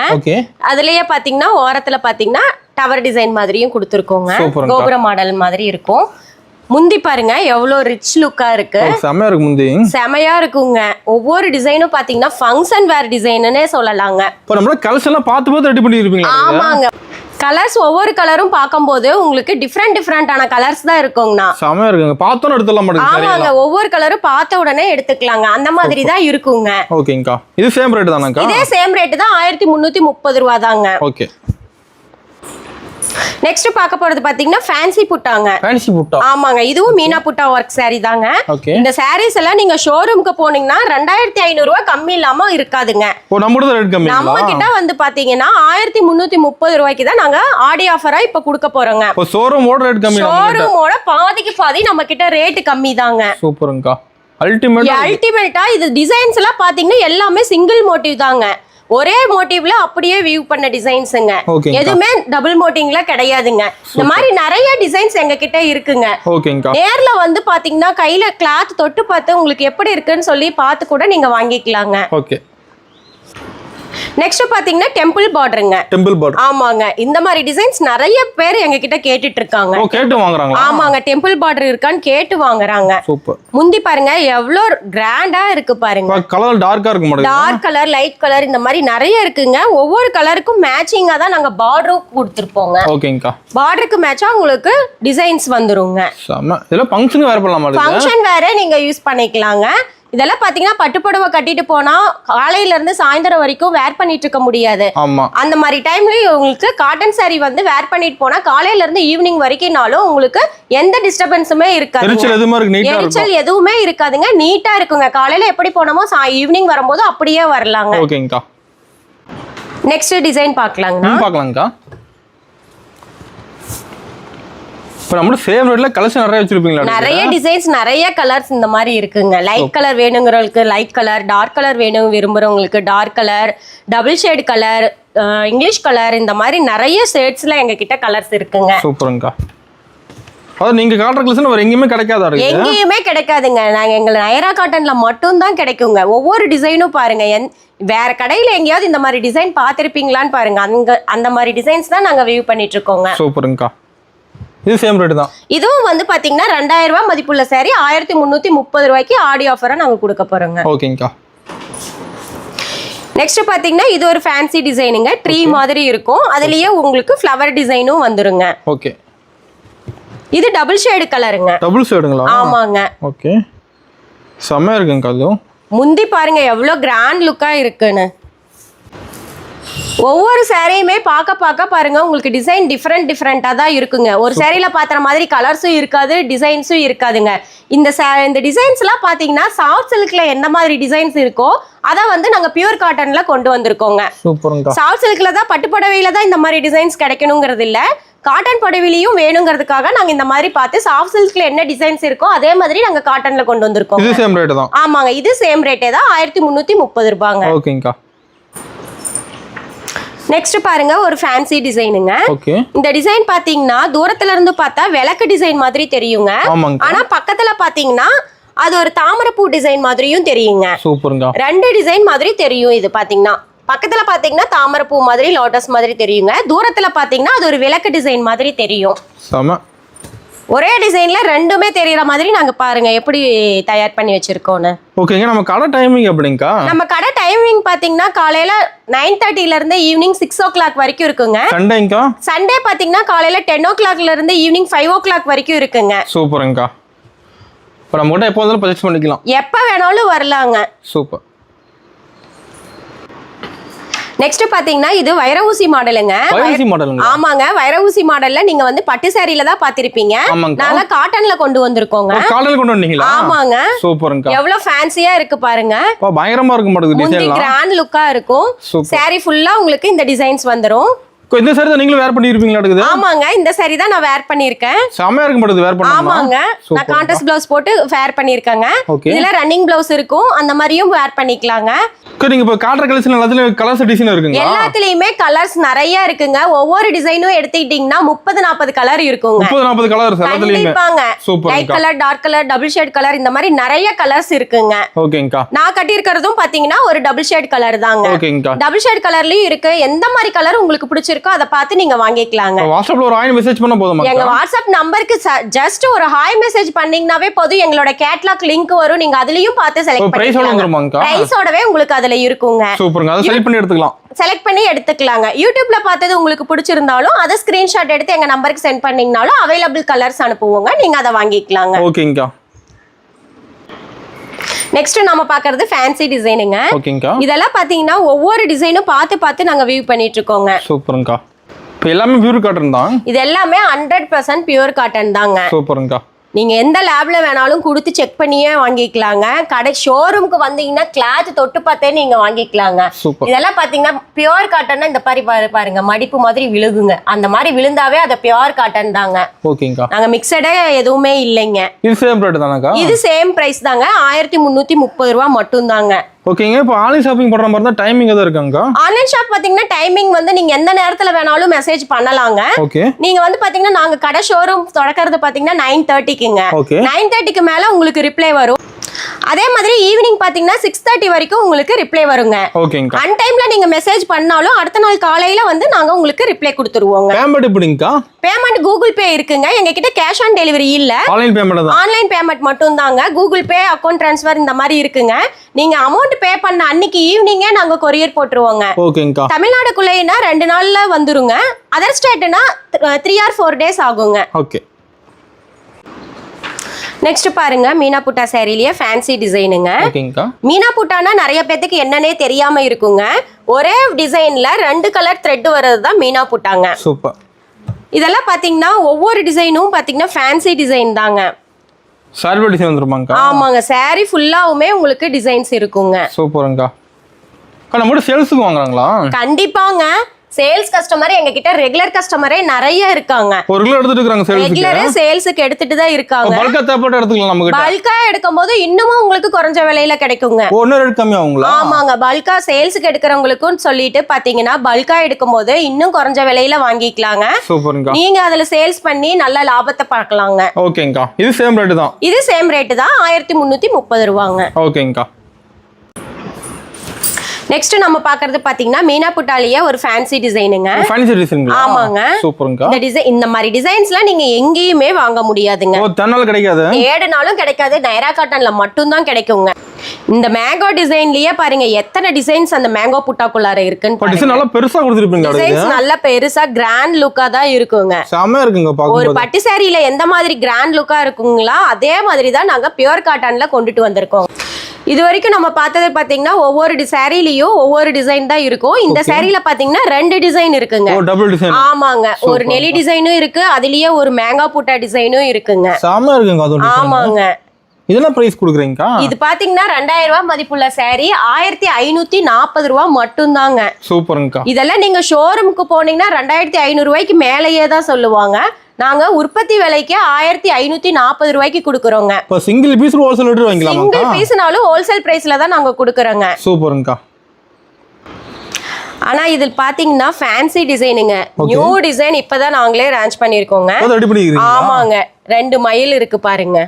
அதுலயே பாத்தீங்கன்னா ஓரத்துல பாத்தீங்கன்னா டவர் டிசைன் மாதிரியும் கொடுத்துருக்கோங்க, கோபுர மாடல் மாதிரி இருக்கும். முந்தி பாருங்க எவ்வளவு ரிச் லுக்கா இருக்கு, செமையா இருக்கு. முந்தி செமையா இருக்குங்க. ஒவ்வொரு டிசைனும் பாத்தீங்கன்னா ஃபங்க்ஷன் வேர் டிசைன்னே சொல்லலாங்க. இப்போ நம்ம கலர்ஸ் எல்லாம் பார்த்து ரெடி பண்ணி இருப்பீங்க. ஆமாங்க, கலர்ஸ் ஒவ்வொரு கலரும் பாக்கும்போது உங்களுக்கு டிஃபரெண்டான கலர்ஸ் தான் இருக்குங்கண்ணா. செமையா இருக்குங்க, பார்த்தோம் எடுத்துலாம் மாட்டேங்குது. ஆமாங்க, ஒவ்வொரு கலரும் பார்த்த உடனே எடுத்துக்கலாங்க, அந்த மாதிரி தான் இருக்குங்க. ஓகேங்கா. இது சேம் ரேட் தானக்கா? இதே சேம் ரேட் தான், 1330 ரூபாய் தாங்க. ஓகே. நெக்ஸ்ட் பார்க்க போறது பாத்தீங்கன்னா ஃபேன்சி புட்டாங்க. ஆமாங்க, இதுவும் மீனா புட்டா ஒர்க் சாரி தாங்க. இந்த சாரீஸ் எல்லாம் நீங்க ஷோரூம்க்கு போனீங்கன்னா 2500 ரூபாய் கம்மி இல்லாம இருக்காதுங்க. நம்ம கிட்ட வந்து பாத்தீங்கன்னா 1330 ரூபாய்க்கு தான் நாங்க ஆடி ஆஃபரா இப்ப கொடுக்க போறோங்க. ஷோரூமோட பாதிக்கு பாதி நம்ம கிட்ட ரேட் கம்மி தாங்க. சூப்பர்ங்கா. அல்டிமேட்டா இது டிசைன்ஸ் எல்லாம் பாத்தீங்கன்னா எல்லாமே சிங்கிள் மோட்டிவ் தாங்க. ஒரே மோட்டிவ்ல அப்படியே வியூ பண்ண டிசைன்ஸ்ங்க, எதுவுமே டபுள் மோட்டிவ்ல கிடையாதுங்க. இந்த மாதிரி நிறைய டிசைன்ஸ் எங்க கிட்ட இருக்குங்க. நேர்ல வந்து பாத்தீங்கன்னா கையில கிளாத் தொட்டு பார்த்து உங்களுக்கு எப்படி இருக்குன்னு சொல்லி பார்த்து கூட நீங்க வாங்கிக்கலாங்க. ஓகே. நெக்ஸ்ட் பாத்தீங்கன்னா டெம்பிள் பார்டருங்க. ஆமாங்க, இந்த மாதிரி டிசைன்ஸ் நிறைய பேர் எங்க கிட்ட கேட்டுட்டு இருக்காங்க. கேட்டு வாங்குறாங்க. ஆமாங்க, டெம்பிள் பார்டர் இருக்கான்னு கேட்டு வாங்குறாங்க. சூப்பர். முந்தி பாருங்க எவ்வளவு கிராண்டா இருக்கு பாருங்க. கலர் டார்க்கா இருக்கு, டார்க் கலர், லைட் கலர், இந்த மாதிரி நிறைய இருக்குங்க. ஒவ்வொரு கலருக்கும் மேட்சிங்கா தான் நாங்க பார்டரும் கொடுத்துருப்போங்க. ஓகேங்கா. பார்டருக்கு மேட்சா உங்களுக்கு டிசைன்ஸ் வந்துருங்க. இதெல்லாம் ஃபங்க்ஷன் வேற பண்ணலாமா? ஃபங்க்ஷன் வேற நீங்க யூஸ் பண்ணிக்கலாங்க. இதெல்லாம் பாத்தீங்கன்னா பட்டுப்புடவை கட்டிட்டு போனா காலையில இருந்து சாயந்தரம் வரைக்கும் வேர் பண்ணிட்டு இருக்க முடியாது. அந்த மாதிரி டைம்ல உங்களுக்கு காட்டன் சாரி வந்து வேர் பண்ணிட்டு போனா காலையில இருந்து ஈவினிங் வரைக்கும்னாலும் உங்களுக்கு எந்த டிஸ்டர்பன்ஸுமே இருக்காது, எரிச்சல் எதுவுமே இருக்காதுங்க. நீட்டா இருக்குங்க. காலையில எப்படி போனோமோ ஈவினிங் வரும்போது அப்படியே வரலாங்க. நெக்ஸ்ட் டிசைன் பார்க்கலாங்க. இப்போ நம்ம சேம் ரேட்ல கலெக்ஷன் நிறைய வச்சிருப்பீங்களா? நிறைய டிசைன்ஸ், நிறைய கலர்ஸ் இந்த மாதிரி இருக்குங்க. லைட் கலர் வேணுங்கிறவங்களுக்கு லைட் கலர், டார்க் கலர் வேணும் விரும்புறவங்களுக்கு dark colour, double shade colour, English colour, இந்த மாதிரி நிறைய ஷேட்ஸ்ல எங்க கிட்ட கலர்ஸ் இருக்குங்க. சூப்பர்ங்கா. அது நீங்க காட்டுற கலெக்ஷன் வேற எங்கேயுமே கிடைக்காதா? எங்கேயுமே கிடைக்காதுங்க. நாங்க எங்க நயரா காட்டன்ல மட்டும் தான் கிடைக்குங்க. ஒவ்வொரு டிசைனும் பாருங்க, வேற கடையில எங்கேயாவது இந்த மாதிரி டிசைன் பார்த்திருப்பீங்களான்னு பாருங்க. அந்த மாதிரி டிசைன்ஸ் தான் நாங்க வியூ பண்ணிட்டு இருக்கோங்க. சூப்பர்ங்கா. இது சேம் ரேட் தான். இதுவும் வந்து பாத்தீங்கன்னா 2000 ரூபாய் மதிப்புள்ள சாரி 1330 ரூபாய்க்கு ஆடி ஆஃபரா நாங்க கொடுக்க போறோங்க. ஓகேங்கா. நெக்ஸ்ட் பாத்தீங்கன்னா இது ஒரு ஃபேன்சி டிசைனுங்க. ட்ரீ மாதிரி இருக்கும். அதுலயே உங்களுக்கு ஃப்ளவர் டிசைனும் வந்துருங்க. ஓகே. இது டபுள் ஷேட் கலருங்க. டபுள் ஷேடுங்களா? ஆமாங்க. ஓகே. செமையா இருக்குங்க. அது முந்தி பாருங்க எவ்வளவு கிராண்ட் லுக்கா இருக்குன்னு. ஒவ்வொரு சாரியுமே பார்க்க பாருங்க உங்களுக்கு டிசைன் டிஃப்ரெண்டா தான் இருக்குங்க. ஒரு சாரியில பாத்துற மாதிரி கலர்ஸும் இருக்காது, டிசைன்ஸும் இருக்காதுங்க. இந்த டிசைன்ஸ் எல்லாம் பாத்தீங்கன்னா சாஃப்ட் சில்க்ல என்ன மாதிரி டிசைன்ஸ் இருக்கோ அத வந்து நாங்க பியூர் காட்டன்ல கொண்டு வந்திருக்கோங்க. சூப்பர்ங்க. சாஃப்ட் சில்க்ல தான், பட்டு புடவையில தான் இந்த மாதிரி டிசைன்ஸ் கிடைக்கணுங்கிறது இல்ல, காட்டன் புடவையிலையும் வேணுங்கிறதுக்காக நாங்க இந்த மாதிரி பார்த்து சாஃப்ட் சில்க்ல என்ன டிசைன்ஸ் இருக்கோ அதே மாதிரி நாங்க காட்டன்ல கொண்டு வந்திருக்கோம். இது சேம் ரேட் தான். ஆமாங்க, இது சேம் ரேட்டே தான் 1330 ரூபாங்க. ஓகேங்கா. நெக்ஸ்ட் பாருங்க ஒரு ஃபேன்சி டிசைனுங்க. ஓகே. இந்த டிசைன் பாத்தீங்கன்னா தூரத்துல இருந்து பார்த்தா விளக்கு டிசைன் மாதிரி தெரியுங்க. ஆனா பக்கத்துல பாத்தீங்கன்னா அது ஒரு தாமரைப்பூ டிசைன் மாதிரியும் தெரியுங்க. சூப்பர்ங்க. ரெண்டு டிசைன் மாதிரி தெரியும். இது பாத்தீங்கன்னா பக்கத்துல பாத்தீங்கன்னா தாமரைப்பூ மாதிரி லோட்டஸ் மாதிரி தெரியுங்க. தூரத்துல பாத்தீங்கன்னா அது ஒரு விளக்கு டிசைன் மாதிரி தெரியும். செம. ஒரே டிசைன்ல ரெண்டுமே தெரியற மாதிரி நாங்க பாருங்க எப்படி தயார் பண்ணி வச்சிருக்கோம்னு. ஓகேங்க. நம்ம கடை டைமிங் எப்படிங்கா? நம்ம கடை டைமிங் பாத்தீங்கன்னா காலையில 9:30ல இருந்து ஈவினிங் 6 o'clock வரைக்கும் இருக்குங்க. சண்டேங்கா? சண்டே பாத்தீங்கன்னா காலையில 10 o'clockல இருந்து ஈவினிங் 5 o'clock வரைக்கும் இருக்குங்க. சூப்பர்ங்கா. இப்போ நம்ம கூட எப்போ வந்தாலும் பர்ச்சேஸ் பண்ணிக்கலாம். எப்ப வேணாலும் வரலாங்க. சூப்பர். நெக்ஸ்ட் பாத்தீங்கன்னா இது வைர ஊசி மாடலுங்க. வைரஊசி மாடலுங்க? ஆமாங்க, வைர ஊசி மாடல்ல நீங்க வந்து பட்டு சாரியில தான் பாத்திருப்பீங்க. நாங்க காட்டன்ல கொண்டு வந்திருக்கோங்க. காட்டன்ல கொண்டு வந்தீங்களா? ஆமாங்க. சூப்பர்ங்க. எவ்வளவு ஃபேன்சியா இருக்கு பாருங்க. பயங்கரமா இருக்கு மாட்டேங்குது டிசைன்லாம். முந்தி கிராண்ட் லுக்கா இருக்கும். சாரி ஃபுல்லா உங்களுக்கு இந்த டிசைன்ஸ் வந்துரும். இந்த சாரி தான் நீங்களும் வேர் பண்ணிருப்பீங்களா? இருக்குது. ஆமாங்க, இந்த சாரி தான் நான் வேர் பண்ணிருக்கேன். செமையா இருக்கு மாட்டேங்குது வேர் பண்ணா. ஆமாங்க, நான் கான்ட்ராஸ்ட் ப்ளவுஸ் போட்டு வேர் பண்ணிருக்கேங்க. இதுல ரன்னிங் ப்ளவுஸ் இருக்கும், அந்த மாதிரியும் வேர் பண்ணிக்கலாங்க. நீங்க இப்ப காட்ற கலெக்ஷன் எல்லாத்துலயும் கலர்ஸ் டிசைன் இருக்குங்க. எல்லாத்துலயுமே கலர்ஸ் நிறைய இருக்குங்க. ஒவ்வொரு டிசைனும் எடுத்துக்கிட்டீங்கன்னா 30-40 கலர் இருக்குங்க. 30-40 கலர்ஸ் எல்லாத்துலயுமே. Super. Light colour, dark colour, double shade colour, இந்த மாதிரி நிறைய கலர்ஸ் இருக்குங்க. ஓகேங்கா. நான் கட்டி இருக்கிறதும் பாத்தீங்கன்னா ஒரு டபுள் ஷேட் கலர் தாங்க. ஓகேங்கா. டபுள் ஷேட் கலர்லயும் இருக்கு. எந்த மாதிரி கலர் உங்களுக்கு பிடிச்சிருக்கோ அதை பார்த்து நீங்க வாங்கிக்கலாங்க. வாட்ஸ்அப்ல ஒரு ஹாய் மெசேஜ் பண்ணா போதுமா? எங்க வாட்ஸ்அப் நம்பருக்கு ஜஸ்ட் ஒரு ஹாய் மெசேஜ் பண்ணீங்கனாவே போதும். எங்களோட கேட்டலாக் லிங்க் வரும். நீங்க அதுலயும் பார்த்து செலக்ட் பண்ணிக்கலாம். பிரைஸோடவே உங்களுக்கு அதுல இருக்குங்க. சூப்பர்ங்க. அத செலக்ட் பண்ணி எடுத்துக்கலாம். செலக்ட் பண்ணி எடுத்துக்கலாங்க. யூடியூப்ல பார்த்தது உங்களுக்கு பிடிச்சிருந்தாலும் அதை ஸ்கிரீன்ஷாட் எடுத்து எங்க நம்பருக்கு சென்ட் பண்ணீங்கனாலும் அவைலபிள் கலர்ஸ் அனுப்புவோங்க. நீங்க அதை வாங்கிக்கலாங்க. ஓகேங்கா. நெக்ஸ்ட் நம்ம பாக்குறது ஃபேன்சி டிசைனுங்க. ஓகேங்கா. இதெல்லாம் பாத்தீங்கன்னா ஒவ்வொரு டிசைனும் பார்த்து நாங்க வியூ பண்ணிட்டு இருக்கோங்க. சூப்பர்ங்கா. எல்லாமே பியூர் காட்டன் தான். இது எல்லாமே 100% பியூர் காட்டன் தாங்க. சூப்பர்ங்கா. நீங்க எந்த லேப்ல வேணாலும் கொடுத்து செக் பண்ணியே வாங்கிக்கலாங்க. கடை ஷோரூமுக்கு வந்தீங்கன்னா கிளாத் தொட்டு பார்த்தே நீங்க வாங்கிக்கலாங்க. இதெல்லாம் பாத்தீங்கன்னா பியூர் காட்டன்னா இந்த மாதிரி பாருங்க மடிப்பு மாதிரி விழுகுங்க. அந்த மாதிரி விழுந்தாவே அது பியூர் காட்டன் தாங்க. ஓகேங்கா. நாங்க மிக்சடே எதுவுமே இல்லைங்க. இது சேம் ரேட் தானக்கா? இது சேம் பிரைஸ் தாங்க. 1330 ரூபாய் மட்டும் தாங்க. ஓகேங்க. இப்போ ஆன்லைன் ஷாப்பிங் பண்ற மாதிரி தான் டைமிங் எது இருக்காங்க? ஆன்லைன் ஷாப் பாத்தீங்கன்னா டைமிங் வந்து நீங்க எந்த நேரத்துல வேணாலும் மெசேஜ் பண்ணலாங்க. ஓகே. நீங்க வந்து பாத்தீங்கன்னா நாங்க கடை ஷோரூம் தொடக்கிறது பாத்தீங்கன்னா 9:30க்குங்க. 9:30க்கு மேல உங்களுக்கு ரிப்ளை வரும். அதே மாதிரி ஈவினிங் பாத்தீங்கன்னா 6:30 வரைக்கும் உங்களுக்கு ரிப்ளை வருங்க. ஓகேங்க. அன் டைம்ல நீங்க மெசேஜ் பண்ணாலும் அடுத்த நாள் காலையில வந்து நாங்க உங்களுக்கு ரிப்ளை கொடுத்துருவோங்க. பேமெண்ட் எப்படிங்கா? பேமெண்ட் கூகுள் பே இருக்குங்க. எங்க கிட்ட கேஷ் ஆன் டெலிவரி இல்ல. ஆன்லைன் பேமெண்ட் தான். ஆன்லைன் பேமெண்ட் மட்டும் தாங்க. கூகுள் பே, அக்கவுண்ட் ட்ரான்ஸ்ஃபர் இந்த மாதிரி இருக்குங்க. நீங்க அமௌண்ட் பே பண்ண அன்னைக்கு ஈவினிங்கே நாங்க கொரியர் போட்டுருவோங்க. ஓகேங்கா. தமிழ்நாடுக்குள்ளேனா 2 நாள்ல வந்துருங்க. அதர் ஸ்டேட்னா 3 or 4 days ஆகுங்க. ஓகே. நெக்ஸ்ட் பாருங்க மீனா புட்டா சாரிலேயே ஃபேன்சி டிசைனுங்க. ஓகேங்கா. மீனா புட்டானா நிறைய பேத்துக்கு என்னன்னே தெரியாம இருக்குங்க. ஒரே டிசைன்ல 2 கலர் த்ரெட் வரது தான் மீனா புட்டாங்க. சூப்பர். இதெல்லாம் பாத்தீங்கன்னா ஒவ்வொரு டிசைனும் பாத்தீங்கன்னா ஃபேன்சி டிசைன் தாங்க. சாரி டிசைன் வந்துருமாங்க? ஆமாங்க, சாரி ஃபுல்லாவுமே உங்களுக்கு டிசைன்ஸ் இருக்குங்க. சூப்பர்ங்கா. நம்ம சேல்ஸ்க்கு வாங்குறாங்களா? கண்டிப்பாங்க. சேல்ஸ் கஸ்டமர் எங்க கிட்ட ரெகுலர் கஸ்டமரே நிறைய இருக்காங்க. ரெகுலர் எடுத்துட்டு இருக்காங்க சேல்ஸ்க்கு. ரெகுலரே சேல்ஸ்க்கு எடுத்துட்டு தான் இருக்காங்க. பல்கா தேவைப்பட்ட எடுத்துக்கலாம் நம்ம கிட்ட. பல்கா எடுக்கும்போது இன்னமும் உங்களுக்கு குறைஞ்ச விலையில கிடைக்குங்க. ஒன்னு ரேட் கம்மி ஆகுங்களா? ஆமாங்க. பல்கா சேல்ஸ்க்கு எடுக்கிறவங்களுக்கும் சொல்லிட்டு பாத்தீங்கன்னா பல்கா எடுக்கும்போது இன்னும் குறைஞ்ச விலையில வாங்கிக்கலாங்க. சூப்பர்ங்க. நீங்க அதுல சேல்ஸ் பண்ணி நல்ல லாபத்தை பார்க்கலாங்க. ஓகேங்கா. இது சேம் ரேட் தான். இது சேம் ரேட் தான் 1330 ரூபாங்க. ஓகேங்கா. நெக்ஸ்ட் நம்ம பாக்குறது பாத்தீங்கன்னா மீனா புட்டாலியே ஒரு ஃபேன்சி டிசைனுங்க. ஃபேன்சி டிசைன்ங்களா? ஆமாங்க. சூப்பர்ங்க. இந்த டிசைன் இந்த மாதிரி டிசைன்ஸ்லாம் நீங்க எங்கேயுமே வாங்க முடியாதுங்க. தன்னால கிடைக்காது. ஏடுனாலும் கிடைக்காது. நைரா காட்டன்ல மட்டும் தான் கிடைக்குங்க. இந்த மேங்கோ டிசைன்லயே பாருங்க எத்தனை டிசைன்ஸ் அந்த மேங்கோ புட்டாக்குள்ளார இருக்குன்னு பாருங்க. டிசைன் நல்லா பெருசா கொடுத்திருப்பீங்க. டிசைன்ஸ் நல்லா பெருசா கிராண்ட் லுக்கா தான் இருக்குங்க. செமயா இருக்குங்க பாக்கும்போது. ஒரு பட்டு சாரியில எந்த மாதிரி கிராண்ட் லுக்கா இருக்குங்களா அதே மாதிரி தான் நாங்க பியூர் காட்டன்ல கொண்டுட்டு வந்திருக்கோம். இது வரைக்கும் நம்ம பார்த்தது பாத்தீங்கன்னா ஒவ்வொரு சாரிலையும் ஒவ்வொரு டிசைன் தான் இருக்கும். இந்த சாரியில பாத்தீங்கன்னா 2 டிசைன் இருக்குங்க. Double design. ஆமாங்க. ஒரு நெலி டிசைனும் இருக்கு, அதுலயே ஒரு மேங்கா புட்டா டிசைனும் இருக்குங்க. செமயா இருக்குங்க அது. ஆமாங்க. இதெல்லாம் பிரைஸ் கொடுக்குறீங்க? இது பாத்தீங்கன்னா 2000 ரூபாய் மதிப்புள்ள சாரி 1540 ரூபாய் மட்டும் தாங்க. சூப்பர்ங்க. இதெல்லாம் நீங்க ஷோரூமுக்கு போனீங்கன்னா 2500 ரூபாய்க்கு மேலேயே தான் சொல்லுவாங்க. நாங்க உற்பத்தி விலைக்கு 1540 ரூபாய்க்கு கொடுக்குறோங்க. இப்போ சிங்கிள் பீஸ் ஹோல்சேல் ரேட் வாங்கிக்கலாமா? சிங்கிள் பீஸ்னாலும் ஹோல்சேல் பிரைஸ்ல தான் நாங்க கொடுக்குறோங்க. சூப்பர்ங்க. ஆனா இதில் பாத்தீங்கன்னா ஃபேன்சி டிசைனுங்க. நியூ டிசைன் இப்பதான் நாங்களே லான்ச் பண்ணிருக்கோங்க. ரெடி பண்ணிக்கிறீங்க? ஆமாங்க. 2 மயில் இருக்கு பாருங்க.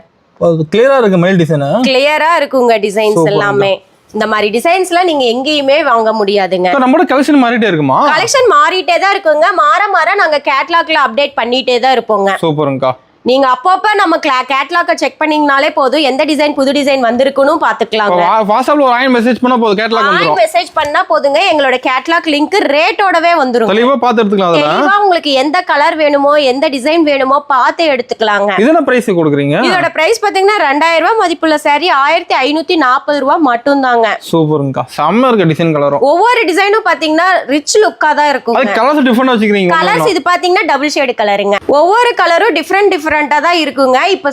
கிளியரா இருக்கு மயில் டிசைன். கிளியரா இருக்குங்க டிசைன்ஸ் எல்லாமே. இந்த மாதிரி டிசைன்ஸ்லாம் நீங்க எங்கேயுமே வாங்க முடியாதுங்க. நம்மளோட கலெக்ஷன் மாறிட்டே இருக்குமா? கலெக்ஷன் மாறிட்டே தான் இருக்குங்க. மாற நாங்க கேட்லாக்ல அப்டேட் பண்ணிட்டே தான் இருப்போங்க. சூப்பர்ங்கா. நீங்க அப்பப்ப நம்ம கேட்லாக்க செக் பண்ணீங்கனாலே போதும் எந்த டிசைன் புது டிசைன் வந்திருக்குன்னு பாத்துக்கலாங்க. வாட்ஸ்அப்ல ஒரு ஆயின் மெசேஜ் பண்ணா போதும், கேட்லாக் வந்துரும். மெசேஜ் பண்ணா போதுங்க. எங்களோட கேட்லாக் லிங்க் ரேட்டோடவே வந்துரும். தெளிவா பார்த்து எடுத்துக்கலாம். தெளிவா உங்களுக்கு எந்த கலர் வேணுமோ எந்த டிசைன் வேணுமோ பார்த்து எடுத்துக்கலாங்க. இதன பிரைஸ் கொடுக்குறீங்க? இதோட பிரைஸ் பாத்தீங்கன்னா 2000 ரூபாய் மதிப்புள்ள சாரி 1540 ரூபாய் மட்டும் தாங்க. சூப்பர்ங்கா. செம்ம இருக்கு டிசைன் கலரும். ஒவ்வொரு டிசைனும் பாத்தீங்கன்னா ரிச் லுக்கா தான் இருக்கும். அது கலர்ஸ் டிஃபரண்டா வச்சிருக்கீங்க. கலர்ஸ் இது பாத்தீங்கன்னா டபுள் ஷேட் கலருங்க. ஒவ்வொரு கலரும் டிஃபரண்டா தான் இருக்குங்க. இப்ப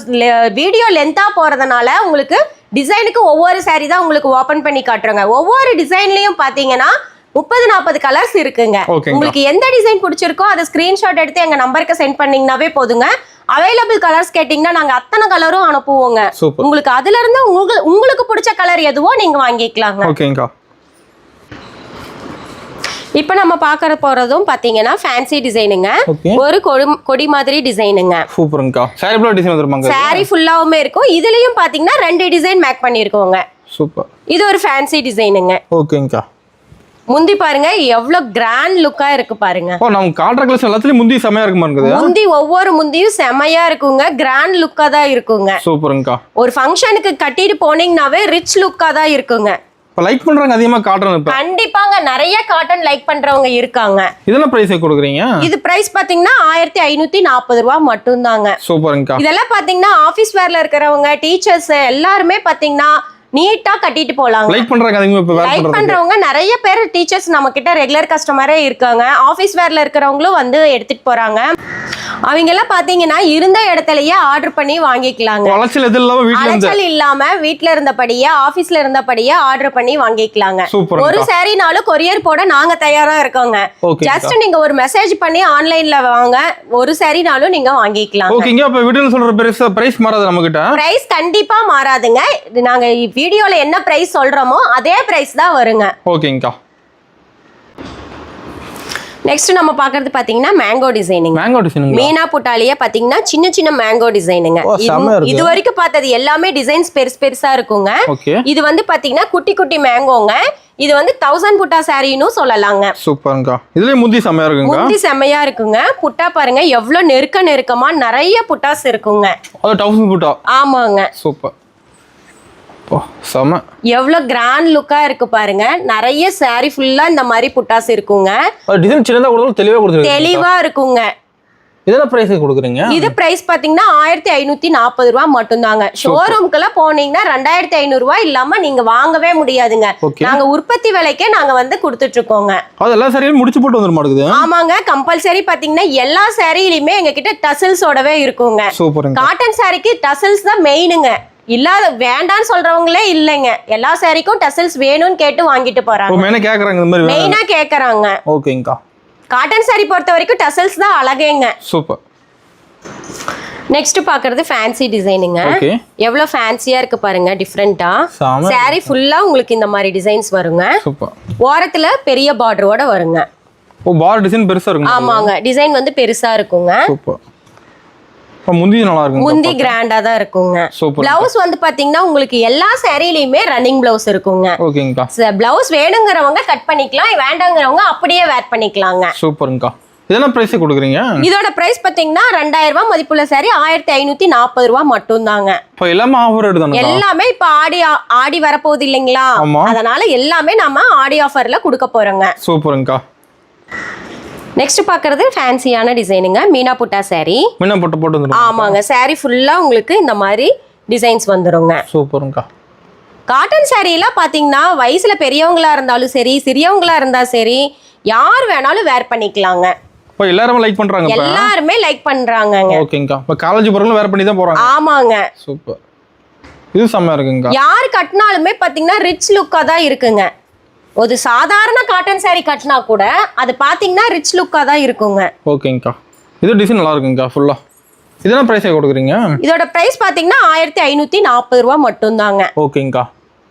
வீடியோ லென்த்தா போறதுனால உங்களுக்கு டிசைனுக்கு ஒவ்வொரு சாரி தான் உங்களுக்கு ஓபன் பண்ணி காட்டுறோங்க. ஒவ்வொரு டிசைன்லயும் பாத்தீங்கன்னா 30-40 கலர்ஸ் இருக்குங்க. உங்களுக்கு எந்த டிசைன் பிடிச்சிருக்கோ அதை ஸ்கிரீன்ஷாட் எடுத்து எங்க நம்பருக்கு சென்ட் பண்ணீங்கன்னாவே போதுங்க. அவைலபிள் கலர்ஸ் கேட்டீங்கன்னா நாங்க அத்தனை கலரும் அனுப்புவோங்க. உங்களுக்கு அதுல இருந்து உங்களுக்கு பிடிச்ச கலர் எதுவோ நீங்க வாங்கிக்கலாங்க. ஓகேங்கா. இப்போ நம்ம பார்க்க போறதும் பாத்தீங்கன்னா ஃபேன்சி டிசைனுங்க. ஒரு கொடி மாதிரி டிசைனுங்க. சூப்பர்ங்கா. சாரி ஃபுல்லா டிசைன் வந்துருமாங்க. சாரி ஃபுல்லாவுமே இருக்கும். இதுலயும் பாத்தீங்கன்னா 2 டிசைன் மேக் பண்ணிருக்கோங்க. சூப்பர். இது ஒரு ஃபேன்சி டிசைனுங்க. ஓகேங்கா. முந்தி பாருங்க எவ்வளவு கிராண்ட் லுக்கா இருக்கு பாருங்க. நம்ம காட்ற கலெக்ஷன் எல்லாத்துலயும் முந்தி செமையா இருக்கு பாருங்க. முந்தி ஒவ்வொரு முந்தியும் செமையா இருக்குங்க. கிராண்ட் லுக்கா தான் இருக்குங்க. சூப்பர்ங்கா. ஒரு ஃபங்க்ஷனுக்கு கட்டிட்டு போனீங்கனாவே ரிச் லுக்கா தான் இருக்குங்க. லைக் பண்றாங்க அதிகமா காட்டன். இப்ப கண்டிப்பாங்க நிறைய காட்டன் லைக் பண்றவங்க இருக்காங்க. இதெல்லாம் பிரைஸ் கொடுக்குறீங்க? இது பிரைஸ் பாத்தீங்கன்னா 1540 ரூபாய் மட்டும் தாங்க. சூப்பர்ங்கா. இதெல்லாம் பாத்தீங்கன்னா ஆபீஸ் வேர்ல இருக்கிறவங்க டீச்சர்ஸ் எல்லாருமே பாத்தீங்கன்னா நீட்டா கட்டிட்டு போலாங்க. லைக் பண்றாங்க அதிகமா. இப்ப லைக் பண்றவங்க நிறைய பேர் டீச்சர்ஸ் நம்ம கிட்ட ரெகுலர் கஸ்டமரே இருக்காங்க. ஆபீஸ் வேர்ல இருக்கிறவங்களும் வந்து எடுத்துட்டு போறாங்க. அவங்க எல்லாம் பாத்தீங்கன்னா இருந்த இடத்துலயே ஆர்டர் பண்ணி வாங்கிக்கலாங்க. அலைச்சல் இல்லாம வீட்ல இருந்தபடியே ஆபீஸ்ல இருந்தபடியே ஆர்டர் பண்ணி வாங்கிக்கலாங்க. ஒரு சாரினாலும் கொரியர் போட நாங்க தயாரா இருக்கோங்க. ஜஸ்ட் நீங்க ஒரு மெசேஜ் பண்ணி ஆன்லைன்ல வாங்க, ஒரு சாரினாலும் நீங்க வாங்கிக்கலாம். ஓகேங்க. அப்ப வீடியோல சொல்ற பிரைஸ் மாறாது நம்ம கிட்ட? பிரைஸ் கண்டிப்பா மாறாதுங்க. நாங்க வீடியோல என்ன பிரைஸ் சொல்றோமோ அதே பிரைஸ் தான் வருங்க. ஓகேங்கா. நெக்ஸ்ட் நம்ம பாக்குறது பாத்தீங்கன்னா மேங்கோ டிசைனிங். Mango designing. மீனா புட்டாலியே பாத்தீங்கன்னா சின்ன சின்ன மேங்கோ டிசைனுங்க. இது வரைக்கும் பார்த்தது எல்லாமே டிசைன்ஸ் பெருசா இருக்குங்க. இது வந்து பாத்தீங்கன்னா குட்டி குட்டி மேங்கோங்க. இது வந்து 1000 புட்டா சாரின்னு சொல்லலாங்க. சூப்பர்ங்கா. இதுலயே முந்தி செமையா இருக்குங்க. முந்தி செமையா இருக்குங்க. புட்டா பாருங்க எவ்வளவு நெருக்கமா நிறைய புட்டாஸ் இருக்குங்க. அது 1000 புட்டா. ஆமாங்க. சூப்பர். எவ்வளவு கிராண்ட் லுக்கா இருக்கு பாருங்க. நிறைய சாரி ஃபுல்லா இந்த மாதிரி புட்டாஸ் இருக்குங்க. டிசைன் சின்னதா கொடுத்தாலும் தெளிவா கொடுத்துருக்கீங்க. தெளிவா இருக்குங்க. இதெல்லாம் பிரைஸ் கொடுக்குறீங்க? இது பிரைஸ் பாத்தீங்கன்னா 1540 ரூபாய் மட்டும் தாங்க. ஷோரூம்க்குலாம் போனீங்கன்னா 2500 ரூபாய் இல்லாம நீங்க வாங்கவே முடியாதுங்க. நாங்க உற்பத்தி விலைக்கே நாங்க வந்து கொடுத்துட்டு இருக்கோங்க. அது எல்லா சாரியும் முடிச்சு போட்டு வந்துர மாட்டேங்குது. ஆமாங்க. கம்பல்சரி பாத்தீங்கன்னா எல்லா சாரியிலுமே எங்க கிட்ட டசல்ஸோடவே இருக்குங்க. சூப்பர். காட்டன் சாரிக்கு டசல்ஸ் தான் மெயினுங்க. இல்லாத வேண்டான்னு சொல்றவங்களே இல்லைங்க. எல்லா சாரிக்கும் டசல்ஸ் வேணும்னு கேட்டு வாங்கிட்டு போறாங்க. மெயினா கேக்குறாங்க. இந்த மாதிரி மெயினா கேக்குறாங்க. ஓகேங்கா. காட்டன் saree பொறுத்த வரைக்கும் டசல்ஸ் தான் அழகேங்க. சூப்பர். நெக்ஸ்ட் பாக்குறது ஃபேன்சி டிசைனுங்க. ஓகே. எவ்வளவு ஃபேன்சியா இருக்கு பாருங்க, டிஃபரெண்டா. saree ஃபுல்லா உங்களுக்கு இந்த மாதிரி டிசைன்ஸ் வருங்க. சூப்பர். ஓரத்துல பெரிய பார்டரோட வருங்க. ஓ, பார்டர் டிசைன் பெருசா இருக்குங்க. ஆமாங்க, டிசைன் வந்து பெருசா இருக்குங்க. சூப்பர். முந்தி நல்லா இருக்குங்க. முந்தி கிராண்டா தான் இருக்குங்க. பிளவுஸ் வந்து பாத்தீங்கன்னா உங்களுக்கு எல்லா சாரிலயுமே ரன்னிங் பிளவுஸ் இருக்குங்க. ஓகேங்கா. பிளவுஸ் வேணுங்கிறவங்க கட் பண்ணிக்கலாம், வேண்டாங்கிறவங்க அப்படியே வேர் பண்ணிக்கலாங்க. சூப்பர்ங்கா. என்ன பிரைஸ் கொடுக்குறீங்க? இதோட பிரைஸ் பாத்தீங்கன்னா 2000 ரூபாய் மதிப்புள்ள சாரி 1540 ரூபாய் மட்டும் தாங்க. இப்போ எல்லாமே ஆஃபர் ரேட் தானே? எல்லாமே இப்ப ஆடி வரப்போகுது இல்லைங்களா, அதனால எல்லாமே நம்ம ஆடி ஆஃபர்ல கொடுக்க போறோங்க. சூப்பர்ங்கா. நெக்ஸ்ட் பாக்குறது ஃபேன்சியான டிசைனுங்க. மீனா புட்டா சாரி. மீனா புட்டா போட்டு வந்துரும். ஆமாங்க, சாரி ஃபுல்லா உங்களுக்கு இந்த மாதிரி டிசைன்ஸ் வந்துருங்க. சூப்பர்ங்கா. காட்டன் சாரில பாத்தீங்கன்னா வயசுல பெரியவங்களா இருந்தாலும் சரி, சிறியவங்களா இருந்தா சரி, யார் வேணாலும் வேர் பண்ணிக்கலாங்க. இப்போ எல்லாரும் லைக் பண்றாங்க. எல்லாரும் லைக் பண்றாங்கங்க. ஓகேங்கா. இப்போ காலேஜ் போறவங்க வேர் பண்ணி தான் போறாங்க. ஆமாங்க. சூப்பர். இது செம்மயா இருக்குங்க. யார் கட்டினாலுமே பாத்தீங்கன்னா ரிச் லுக்கா தான் இருக்குங்க. ஒரு சாதாரண காட்டன் saree கட்டினா கூட அது பாத்தீங்கன்னா ரிச் லுக்கா தான் இருக்குங்க. ஓகேங்கா. இது டிசைன் நல்லா இருக்குங்கா ஃபுல்லா. இதெல்லாம் பிரைஸ் கொடுக்குறீங்க? இதோட பிரைஸ் பாத்தீங்கன்னா 1540 ரூபாய் மட்டும் தாங்க. ஓகேங்கா.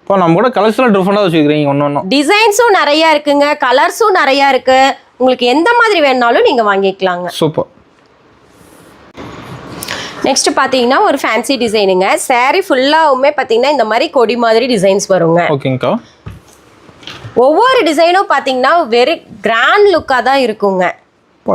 இப்போ நம்ம கூட கலர்ஸ்லாம் டிஃபரெண்டா வச்சிருக்கீங்க. ஒவ்வொன்றும் டிசைன்ஸும் நிறைய இருக்குங்க, கலர்ஸும் நிறைய இருக்கு. உங்களுக்கு எந்த மாதிரி வேணாலும் நீங்க வாங்கிக்கலாங்க. சூப்பர். நெக்ஸ்ட் பாத்தீங்கன்னா ஒரு ஃபேன்சி டிசைனுங்க. saree ஃபுல்லாவுமே பாத்தீங்கன்னா இந்த மாதிரி கொடி மாதிரி டிசைன்ஸ் வருங்க. ஓகேங்கா. ஒவ்வொரு டிசைனும் பாத்தீங்கன்னா வெரி கிராண்ட் லுக்கா தான் இருக்குங்க.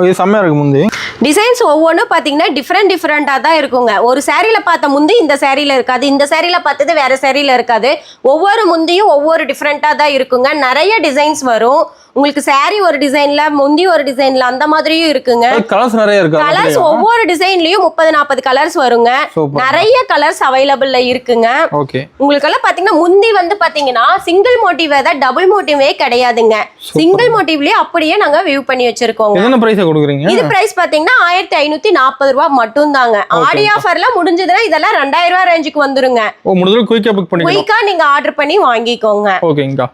இது செம்மையா இருக்கு. முந்தி டிசைன்ஸ் ஒவ்வொன்றும் பாத்தீங்கன்னா டிஃப்ரெண்டா தான் இருக்குங்க. ஒரு சாரியில பார்த்த முந்தி இந்த சாரியில இருக்காது, இந்த சாரியில பார்த்தது வேற சாரியில இருக்காது. ஒவ்வொரு முந்தியும் ஒவ்வொரு டிஃப்ரெண்டா தான் இருக்குங்க. நிறைய டிசைன்ஸ் வரும் உங்களுக்கு. சாரி ஒரு டிசைன்ல, முந்தி ஒரு டிசைன்ல, அந்த மாதிரியும் இருக்குங்க. கலர்ஸ் நிறைய இருக்கு. கலர்ஸ் ஒவ்வொரு டிசைன்லயும் 30-40 கலர்ஸ் வருங்க. நிறைய கலர்ஸ் அவைலபிள்ல இருக்குங்க. ஓகே. உங்களுக்கு எல்லாம் பாத்தீங்கன்னா முந்தி வந்து பாத்தீங்கன்னா சிங்கிள் மோட்டிவ் தான், டபுள் மோட்டிவே கிடையாதுங்க. சிங்கிள் மோட்டிவ்லயே அப்படியே நாங்க வியூ பண்ணி வச்சிருக்கோங்க. என்ன பிரைஸ் கொடுக்குறீங்க? இது பிரைஸ் பாத்தீங்கன்னா 1540 ரூபாய் மட்டும் தாங்க. ஆடி ஆஃபர்ல முடிஞ்சதுன்னா இதெல்லாம் 2000 ரூபாய் ரேஞ்சுக்கு வந்துருங்க. ஓ, முடிஞ்சது குயிக்கா புக் பண்ணிக்கலாம். குயிக்கா நீங்க ஆர்டர் பண்ணி வாங்கிக்கோங்க. ஓகேங்கா.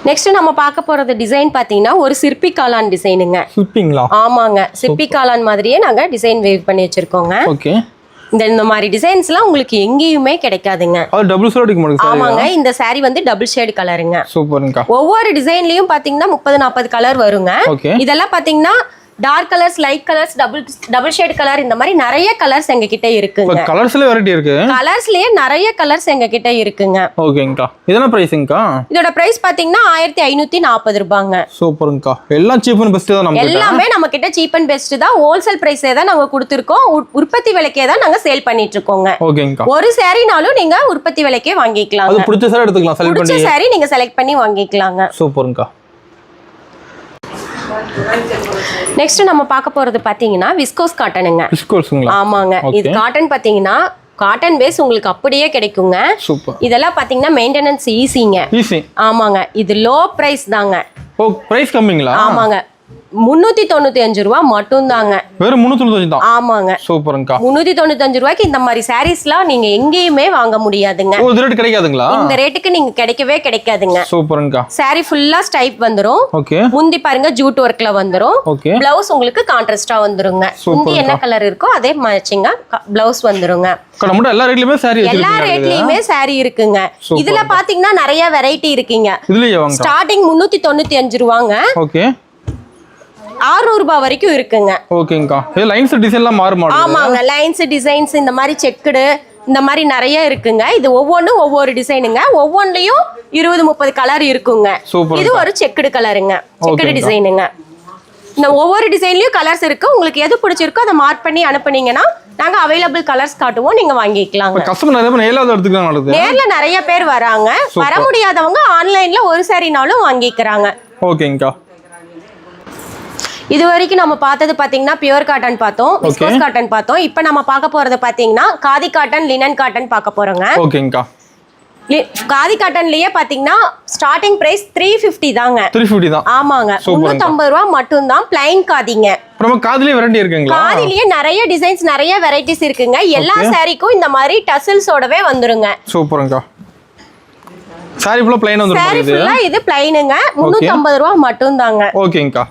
நெக்ஸ்ட் நம்ம பார்க்க போறது டிசைன் பாத்தீங்கன்னா ஒரு சிற்பி காளான் டிசைனுங்க. சிற்பிங்களா? ஆமாங்க, சிற்பி காளான் மாதிரியே நாங்க டிசைன் வேவ் பண்ணி வச்சிருக்கோங்க. ஓகே. இந்த மாதிரி டிசைன்ஸ்லாம் உங்களுக்கு எங்கேயுமே கிடைக்காதுங்க. அது டபுள் ஷேட் அடிக்க முடியும். ஆமாங்க, இந்த saree வந்து டபுள் ஷேட் கலருங்க. சூப்பர்ங்கா. ஒவ்வொரு டிசைன்லயும் பாத்தீங்கன்னா 30-40 கலர் வருங்க. இதெல்லாம் பாத்தீங்கன்னா dark colours, light colours, double shade colour, இந்த மாதிரி நிறைய கலர்ஸ் எங்க கிட்ட இருக்குங்க. கலர்ஸ்ல வெரைட்டி இருக்கு. கலர்ஸ்லயே நிறைய கலர்ஸ் எங்க கிட்ட இருக்குங்க. ஓகேங்கா. இதெல்லாம் பிரைஸ்ங்கா? இதோட பிரைஸ் பாத்தீங்கன்னா 1540 ரூபாங்க. சூப்பர்ங்கா. எல்லாம் சீப் அண்ட் பெஸ்ட் தான். நம்ம எல்லாமே நம்ம கிட்ட சீப் அண்ட் பெஸ்ட் தான். ஹோல்சேல் பிரைஸே தான் நாங்க கொடுத்திருக்கோம். உற்பத்தி விலைக்கே தான் நாங்க சேல் பண்ணிட்டு இருக்கோங்க. ஓகேங்கா. ஒரு சாரினாலும் நீங்க உற்பத்தி விலைக்கே வாங்கிக்கலாம். அது பிடிச்ச சாரி எடுத்துக்கலாம். செலக்ட் பண்ணி பிடிச்ச சாரி நீங்க செலக்ட் பண்ணி வாங்கிக்கலாங்க. சூப்பர்ங்கா. நெக்ஸ்ட் நம்ம பார்க்க போறது பாத்தீங்கன்னா விஸ்கோஸ் காட்டனுங்க. விஸ்கோஸ்ங்களா? ஆமாங்க. இது காட்டன் பாத்தீங்கன்னா காட்டன் பேஸ் உங்களுக்கு அப்படியே கிடைக்குங்க. சூப்பர். இதெல்லாம் பாத்தீங்கன்னா மெயின்டெனன்ஸ் ஈஸிங்க. ஈஸி. ஆமாங்க. இது லோ பிரைஸ் தாங்க. ஓ, பிரைஸ் கம்மிங்களா? ஆமாங்க. 395 ரூபாய் மட்டும் தாங்க. வெறும் 395 தான். ஆமாங்க. சூப்பர்ங்கா. 395 ரூபாய்க்கு இந்த மாதிரி சாரீஸ்லாம் நீங்க எங்கேயுமே வாங்க முடியாதுங்க. ஓ, இந்த ரேட் கிடைக்காதுங்களா? இந்த ரேட்டுக்கு நீங்க கிடைக்கவே கிடைக்காதுங்க. சூப்பர்ங்கா. சாரி ஃபுல்லா ஸ்டைப் வந்துரும். ஓகே. முந்தி பாருங்க ஜூட் ஒர்க்ல வந்துரும். ஓகே. பிளவுஸ் உங்களுக்கு கான்ட்ராஸ்டா வந்துருங்க. முந்தி என்ன கலர் இருக்கோ அதே மேட்சிங்கா பிளவுஸ் வந்துருங்க. நம்ம எல்லா ரேட்லயுமே சாரி இருக்கு. எல்லா ரேட்லயுமே சாரி இருக்குங்க. இதுல பாத்தீங்கன்னா நிறைய வெரைட்டி இருக்குங்க. இதுலயே வாங்க. ஸ்டார்டிங் 395 ரூபாங்க. ஓகே. 600 ரூபாய் வரைக்கும் இருக்குங்க. ஓகேங்கா. இது லைன்ஸ் டிசைன்லாம் மாறுமா? ஆமாங்க, லைன்ஸ் டிசைன்ஸ் இந்த மாதிரி செக்குடு இந்த மாதிரி நிறைய இருக்குங்க. இது ஒவ்வொன்றும் ஒவ்வொரு டிசைனுங்க. ஒவ்வொன்றிலையும் 20-30 கலர் இருக்குங்க. இது ஒரு செக்குடு கலருங்க, செக்குடு டிசைனுங்க. இந்த ஒவ்வொரு டிசைன்லயும் கலர்ஸ் இருக்கு. உங்களுக்கு எது பிடிச்சிருக்கோ அதை மார்க் பண்ணி அனுப்புனீங்கன்னா நாங்க அவைலபிள் கலர்ஸ் காட்டுவோம், நீங்க வாங்கிக்கலாங்க. கஸ்டமர் நிறைய பேர் நேர்ல எடுத்துக்கறாங்க. நேர்ல நிறைய பேர் வராங்க. வர முடியாதவங்க ஆன்லைன்ல ஒரு சாரினாலும் வாங்கிக்கறாங்க. ஓகேங்கா. இது வரைக்கும் நம்ம பார்த்தது பாத்தீங்கன்னா பியூர் காட்டன் பார்த்தோம், விஸ்கோஸ் காட்டன் பார்த்தோம். இப்போ நம்ம பார்க்க போறது பாத்தீங்கன்னா காதி காட்டன், லினன் காட்டன் பார்க்க போறோங்க. ஓகேங்கா. காதி காட்டன்லயே பாத்தீங்கன்னா ஸ்டார்டிங் பிரைஸ் 350 தாங்க. 350 தான். ஆமாங்க. 350 ரூபாய் மட்டும் தான் ப்ளைன் காதிங்க. அப்புறம் காதிலே வெரைட்டி இருக்குங்களா? காதிலேயே நிறைய டிசைன்ஸ், நிறைய வெரைட்டிஸ் இருக்குங்க. எல்லா சாரிக்கும் இந்த மாதிரி டசல்ஸோடவே வந்துருங்க. சூப்பர்ங்கா. சாரி ஃபுல்லா ப்ளைன் வந்துரும் சாரி ஃபுல்லா இது ப்ளைனுங்க 350 ரூபாய் மட்டும் தாங்க ஓகேங்கா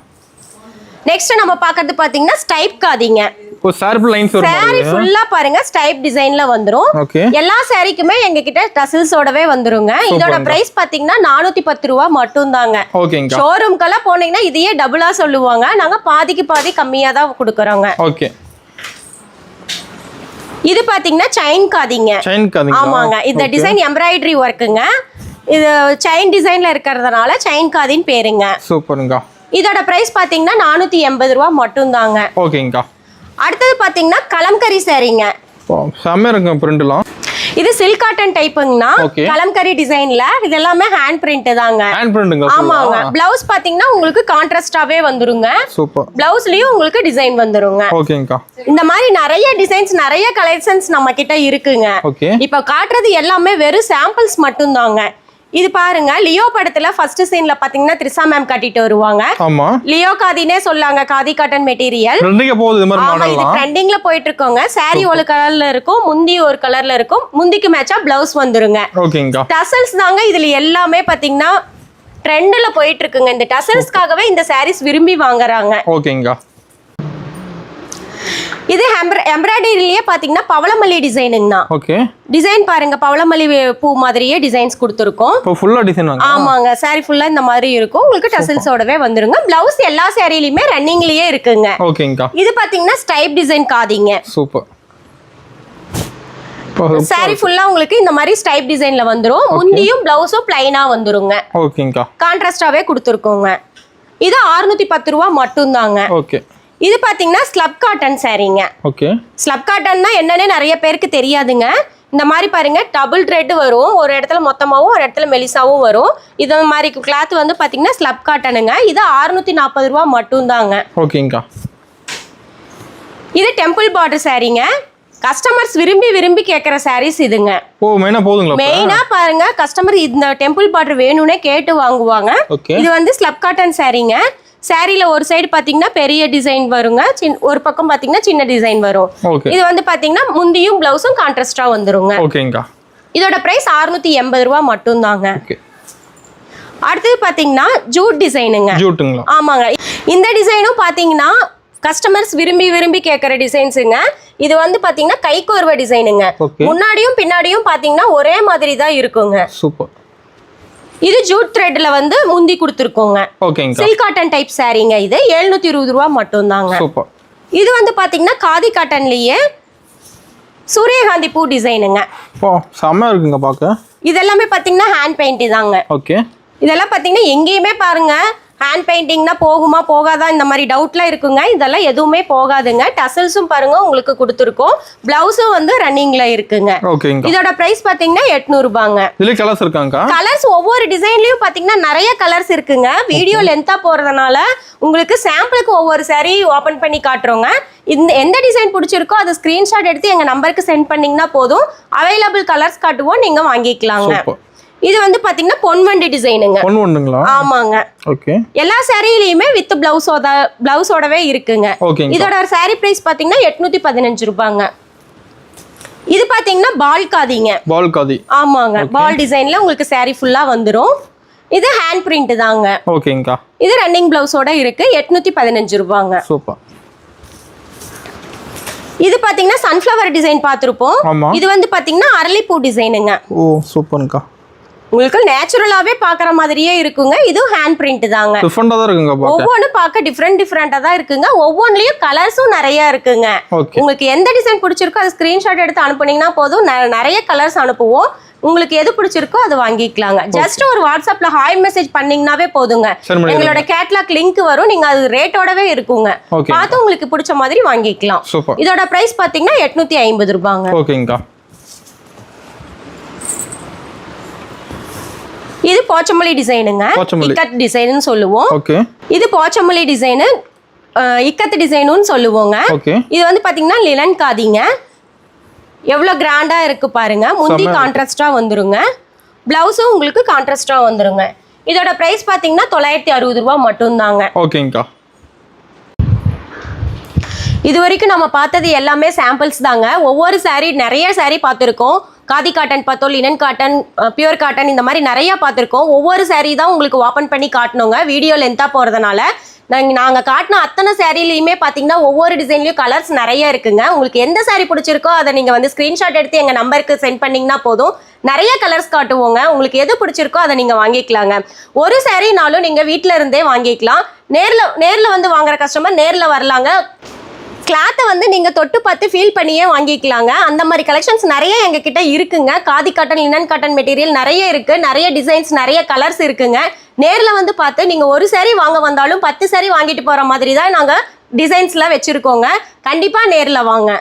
நெக்ஸ்ட் நம்ம பார்க்கிறது பாத்தீங்கன்னா ஸ்டைப் காதிங்க ஓ சாரி ஃபுல் லைன்ஸ் வரும் சாரி ஃபுல்லா பாருங்க ஸ்டைப் டிசைன்ல வந்துரும் ஓகே எல்லா சாரிக்குமே எங்க கிட்ட டசல்ஸோடவே வந்துருங்க இதோட பிரைஸ் பாத்தீங்கன்னா 410 ரூபாய் மட்டும் தாங்க ஓகேங்கா ஷோரூம்க்கெல்லாம் போனீங்கன்னா இதையே டபுளா சொல்லுவாங்க நாங்க பாதிக்கு பாதி கம்மியா தான் கொடுக்கறோங்க ஓகே இது பாத்தீங்கன்னா செயின் காதிங்க ஆமாங்க இந்த டிசைன் எம்ப்ராய்டரி ஒர்க்குங்க இது செயின் டிசைன்ல இருக்கிறதுனால செயின் காதின்னு பேருங்க சூப்பருங்க இதோட பிரைஸ் பாத்தீங்கன்னா 480 ரூபாய் மட்டும் தாங்க ஓகேங்கா அடுத்தது பாத்தீங்கன்னா கலம்கரி சாரிங்க செம்ம இருக்கு பிரிண்ட்லாம் இது சில்க் காட்டன் டைப்புங்கனா கலம்கரி டிசைன்ல இது எல்லாமே ஹேண்ட் பிரிண்ட் தாங்க ஹேண்ட் பிரிண்ட்ங்க ஆமாங்க ப்ளவுஸ் பாத்தீங்கன்னா உங்களுக்கு கான்ட்ராஸ்டாவே வந்துருங்க சூப்பர் ப்ளவுஸ்லயும் உங்களுக்கு டிசைன் வந்துருங்க ஓகேங்கா இந்த மாதிரி நிறைய டிசைன்ஸ் நிறைய கலெக்ஷன்ஸ் நம்ம கிட்ட இருக்குங்க ஓகே இப்போ காட்டுறது எல்லாமே வெறும் சாம்பிள்ஸ் மட்டும் தாங்க இது பாருங்க லியோ படத்துல ஃபர்ஸ்ட் சீன்ல பாத்தீங்கன்னா த்ரிஷா மேம் கட்டிட்டு வருவாங்க ஆமா லியோ காதினே சொல்லாங்க காதி காட்டன் மெட்டீரியல் ட்ரெண்டிங்ல போகுது இந்த மாதிரி மாடல் இது ட்ரெண்டிங்ல போயிட்டு இருக்கோங்க சாரி ஒரு கலர்ல இருக்கும் முந்தி ஒரு கலர்ல இருக்கும் முந்திக்கு மேட்சா ப்ளவுஸ் வந்துருங்க ஓகேங்கா டசல்ஸ் தாங்க இதுல எல்லாமே பாத்தீங்கன்னா ட்ரெண்ட்ல போயிட்டு இருக்குங்க இந்த டசல்ஸ்க்காகவே இந்த சாரீஸ் விரும்பி வாங்குறாங்க ஓகேங்கா இது எம்ப்ராய்டரியிலேயே பாத்தீங்கன்னா பவளமல்லி டிசைனுங்கண்ணா ஓகே டிசைன் பாருங்க பவளமல்லி பூ மாதிரியே டிசைன்ஸ் கொடுத்துருக்கோம் இப்போ ஃபுல்லா டிசைன் வாங்க ஆமாங்க சாரி ஃபுல்லா இந்த மாதிரி இருக்கும் உங்களுக்கு டசல்ஸோடவே வந்துருங்க பிளவுஸ் எல்லா சாரிலயுமே ரன்னிங்லயே இருக்குங்க ஓகேங்கா இது பாத்தீங்கன்னா ஸ்டைப் டிசைன் காதிங்க சூப்பர் சாரி ஃபுல்லா உங்களுக்கு இந்த மாதிரி ஸ்டைப் டிசைன்ல வந்துரும் முந்தியும் பிளவுஸும் பிளைனா வந்துருங்க ஓகேங்கா கான்ட்ராஸ்டாவே கொடுத்துருக்கோங்க இது 610 ரூபாய் மட்டும் தாங்க ஓகே இது பாத்தீங்கன்னா ஸ்லப் காட்டன் சாரீங்க ஓகே ஸ்லப் காட்டன்னா என்னன்னு நிறைய பேருக்கு தெரியாதுங்க இந்த மாதிரி பாருங்க டபுள் த்ரெட் வரும் ஒரு இடத்துல மொத்தமாவும் ஒரு இடத்துல மெலிசாவும் வரும் இது மாதிரி கிளாத் வந்து பாத்தீங்கன்னா ஸ்லப் காட்டனுங்க இது 640 ரூபாய் மட்டும் தாங்க ஓகேங்கா இது டெம்பிள் பார்டர் சாரீங்க கஸ்டமர்ஸ் விரும்பி விரும்பி கேட்குற சாரீஸ் இதுங்க ஓ மெயினா போதுங்களா மெயினா பாருங்க கஸ்டமர் இந்த டெம்பிள் பார்டர் வேணும்னே கேட்டு வாங்குவாங்க இது வந்து ஸ்லப் காட்டன் சாரீங்க சாரில ஒரு சைடு பாத்தீங்கன்னா பெரிய டிசைன் வருங்க ஒரு பக்கம் பாத்தீங்கன்னா சின்ன டிசைன் வரும் இது வந்து பாத்தீங்கன்னா முந்தியும் பிளவுஸும் கான்ட்ராஸ்டா வந்துருங்க ஓகேங்கா இதோட பிரைஸ் 680 ரூபாய் மட்டும் தாங்க அடுத்து பாத்தீங்கன்னா ஜூட் டிசைனுங்க ஜூட்டுங்களா ஆமாங்க இந்த டிசைனும் பாத்தீங்கன்னா கஸ்டமர்ஸ் விரும்பி விரும்பி கேட்குற டிசைன்ஸுங்க இது வந்து பாத்தீங்கன்னா கைக்கோர்வ டிசைனுங்க முன்னாடியும் பின்னாடியும் பாத்தீங்கன்னா ஒரே மாதிரி தான் இருக்குங்க சூப்பர் இது ஜூட் த்ரெட்ல வந்து முந்தி கொடுத்துருக்கோங்க ஓகேங்க சில்க் காட்டன் டைப் சாரீங்க இது 720 ரூபாய் மட்டும் தாங்க சூப்பர் இது வந்து பாத்தீங்கன்னா காதி காட்டன்லயே சூரியகாந்தி பூ டிசைனுங்க ஓ செம்ம இருக்குங்க பாக்க இதெல்லாமே பாத்தீங்கன்னா ஹேண்ட் பெயிண்ட் தாங்க ஓகே இதெல்லாம் பாத்தீங்கன்னா எங்கேயுமே பாருங்க ஹேண்ட் பெயிண்டிங்னா போகுமா போகாதா இந்த மாதிரி டவுட்லாம் இருக்குங்க இதெல்லாம் எதுவுமே போகாதுங்க டசல்ஸும் பாருங்க உங்களுக்கு கொடுத்துருக்கோம் பிளவுஸும் வந்து ரன்னிங்ல இருக்குங்க ஓகேங்க இதோட பிரைஸ் பாத்தீங்கன்னா 800 ரூபாங்க இதுல கலர்ஸ் இருக்காங்க கலர்ஸ் ஒவ்வொரு டிசைன்லயும் பாத்தீங்கன்னா நிறைய கலர்ஸ் இருக்குங்க வீடியோ லென்த்தா போறதுனால உங்களுக்கு சாம்பிளுக்கு ஒவ்வொரு சாரி ஓபன் பண்ணி காட்டுறோங்க இந்த எந்த டிசைன் பிடிச்சிருக்கோ அதை ஸ்கிரீன்ஷாட் எடுத்து எங்க நம்பருக்கு சென்ட் பண்ணீங்கன்னா போதும் அவைலபிள் கலர்ஸ் காட்டுவோம் நீங்க வாங்கிக்கலாங்க இது வந்து பாத்தீங்கன்னா பொன்வண்டி டிசைனுங்க பொன்வண்டுங்களா ஆமாங்க ஓகே எல்லா சாரியிலயுமே வித் பிளவுஸோடவே இருக்குங்க இதோட சாரி பிரைஸ் பாத்தீங்கன்னா 815 ரூபாங்க இது பாத்தீங்கன்னா பால் காதி ஆமாங்க பால் டிசைன்ல உங்களுக்கு சாரி ஃபுல்லா வந்துரும் இது ஹேண்ட் பிரிண்ட் தாங்க ஓகேங்கா இது ரன்னிங் பிளவுஸோட இருக்கு 815 ரூபாங்க சூப்பர் இது பாத்தீங்கன்னா சன்ஃப்ளவர் டிசைன் பாத்திருப்போம் இது வந்து பாத்தீங்கன்னா அரளிப்பூ டிசைனுங்க ஓ சூப்பர்ங்கா உங்களுக்கு நேச்சுரலாவே பாக்குற மாதிரியே இருக்குங்க இது ஹேண்ட் பிரிண்ட் தாங்க டிஃபரெண்டா தான் இருக்குங்க ஒவ்வொன்னு பார்க்க டிஃபரெண்டா தான் இருக்குங்க ஒவ்வொன்லயும் கலர்ஸும் நிறைய இருக்குங்க உங்களுக்கு எந்த டிசைன் பிடிச்சிருக்கோ அது ஸ்கிரீன்ஷாட் எடுத்து அனுப்புனீங்கன்னா போதும் நிறைய கலர்ஸ் அனுப்புவோம் உங்களுக்கு எது பிடிச்சிருக்கோ அது வாங்கிக்கலாங்க ஜஸ்ட் ஒரு வாட்ஸ்அப்ல ஹாய் மெசேஜ் பண்ணீங்கன்னாவே போதுங்க எங்களோட கேட்லாக் லிங்க் வரும் நீங்க அது ரேட்டோடவே இருக்குங்க பார்த்து உங்களுக்கு பிடிச்ச மாதிரி வாங்கிக்கலாம் இதோட பிரைஸ் பாத்தீங்கன்னா 850 ரூபாங்க ஓகேங்கா இது போச்சமல்லி டிசைனுங்க இக்கத் டிசைன்னு சொல்லுவோம் இது போச்சமல்லி டிசைனு இக்கத் டிசைனுன்னு சொல்லுவோங்க இது வந்து பாத்தீங்கன்னா லினன் காதிங்க எவ்வளவு கிராண்டா இருக்கு பாருங்க முந்தி கான்ட்ராஸ்டா வந்துருங்க பிளவுஸும் உங்களுக்கு கான்ட்ராஸ்டா வந்துருங்க இதோட பிரைஸ் பாத்தீங்கன்னா 960 ரூபாய் மட்டும் தாங்க ஓகேங்கா இது வரைக்கும் நம்ம பார்த்தது எல்லாமே சாம்பிள்ஸ் தாங்க ஒவ்வொரு சாரி நிறைய சாரி பார்த்துருக்கோம் காதி காட்டன் பார்த்தோம், லினன் காட்டன், பியூர் காட்டன், இந்த மாதிரி நிறைய பார்த்துருக்கோம். ஒவ்வொரு saree தான் உங்களுக்கு ஓப்பன் பண்ணி காட்டணுங்க, வீடியோ லென்த்தாக போகிறதுனால. நாங்கள் காட்டின அத்தனை சேரீலையுமே பார்த்தீங்கன்னா ஒவ்வொரு டிசைன்லையும் கலர்ஸ் நிறைய இருக்குங்க. உங்களுக்கு எந்த saree பிடிச்சிருக்கோ அதை நீங்கள் வந்து ஸ்க்ரீன்ஷாட் எடுத்து எங்கள் நம்பருக்கு சென்ட் பண்ணிங்கன்னா போதும், நிறைய கலர்ஸ் காட்டுவோங்க. உங்களுக்கு எது பிடிச்சிருக்கோ அதை நீங்கள் வாங்கிக்கலாங்க. ஒரு சாரீனாலும் நீங்கள் வீட்டில் இருந்தே வாங்கிக்கலாம். நேரில் வந்து வாங்குற கஸ்டமர் நேரில் வரலாங்க. கிளாத்தை வந்து நீங்கள் தொட்டு பார்த்து ஃபீல் பண்ணியே வாங்கிக்கலாங்க. அந்த மாதிரி கலெக்ஷன்ஸ் நிறைய எங்ககிட்ட இருக்குங்க. Khadi cotton, linen cotton material நிறைய இருக்குது, நிறைய டிசைன்ஸ், நிறைய கலர்ஸ் இருக்குங்க. நேரில் வந்து பார்த்து நீங்கள் ஒரு saree வாங்க வந்தாலும் 10 saree வாங்கிட்டு போகிற மாதிரி தான் நாங்கள் டிசைன்ஸ்லாம் வச்சுருக்கோங்க. கண்டிப்பாக நேரில் வாங்க.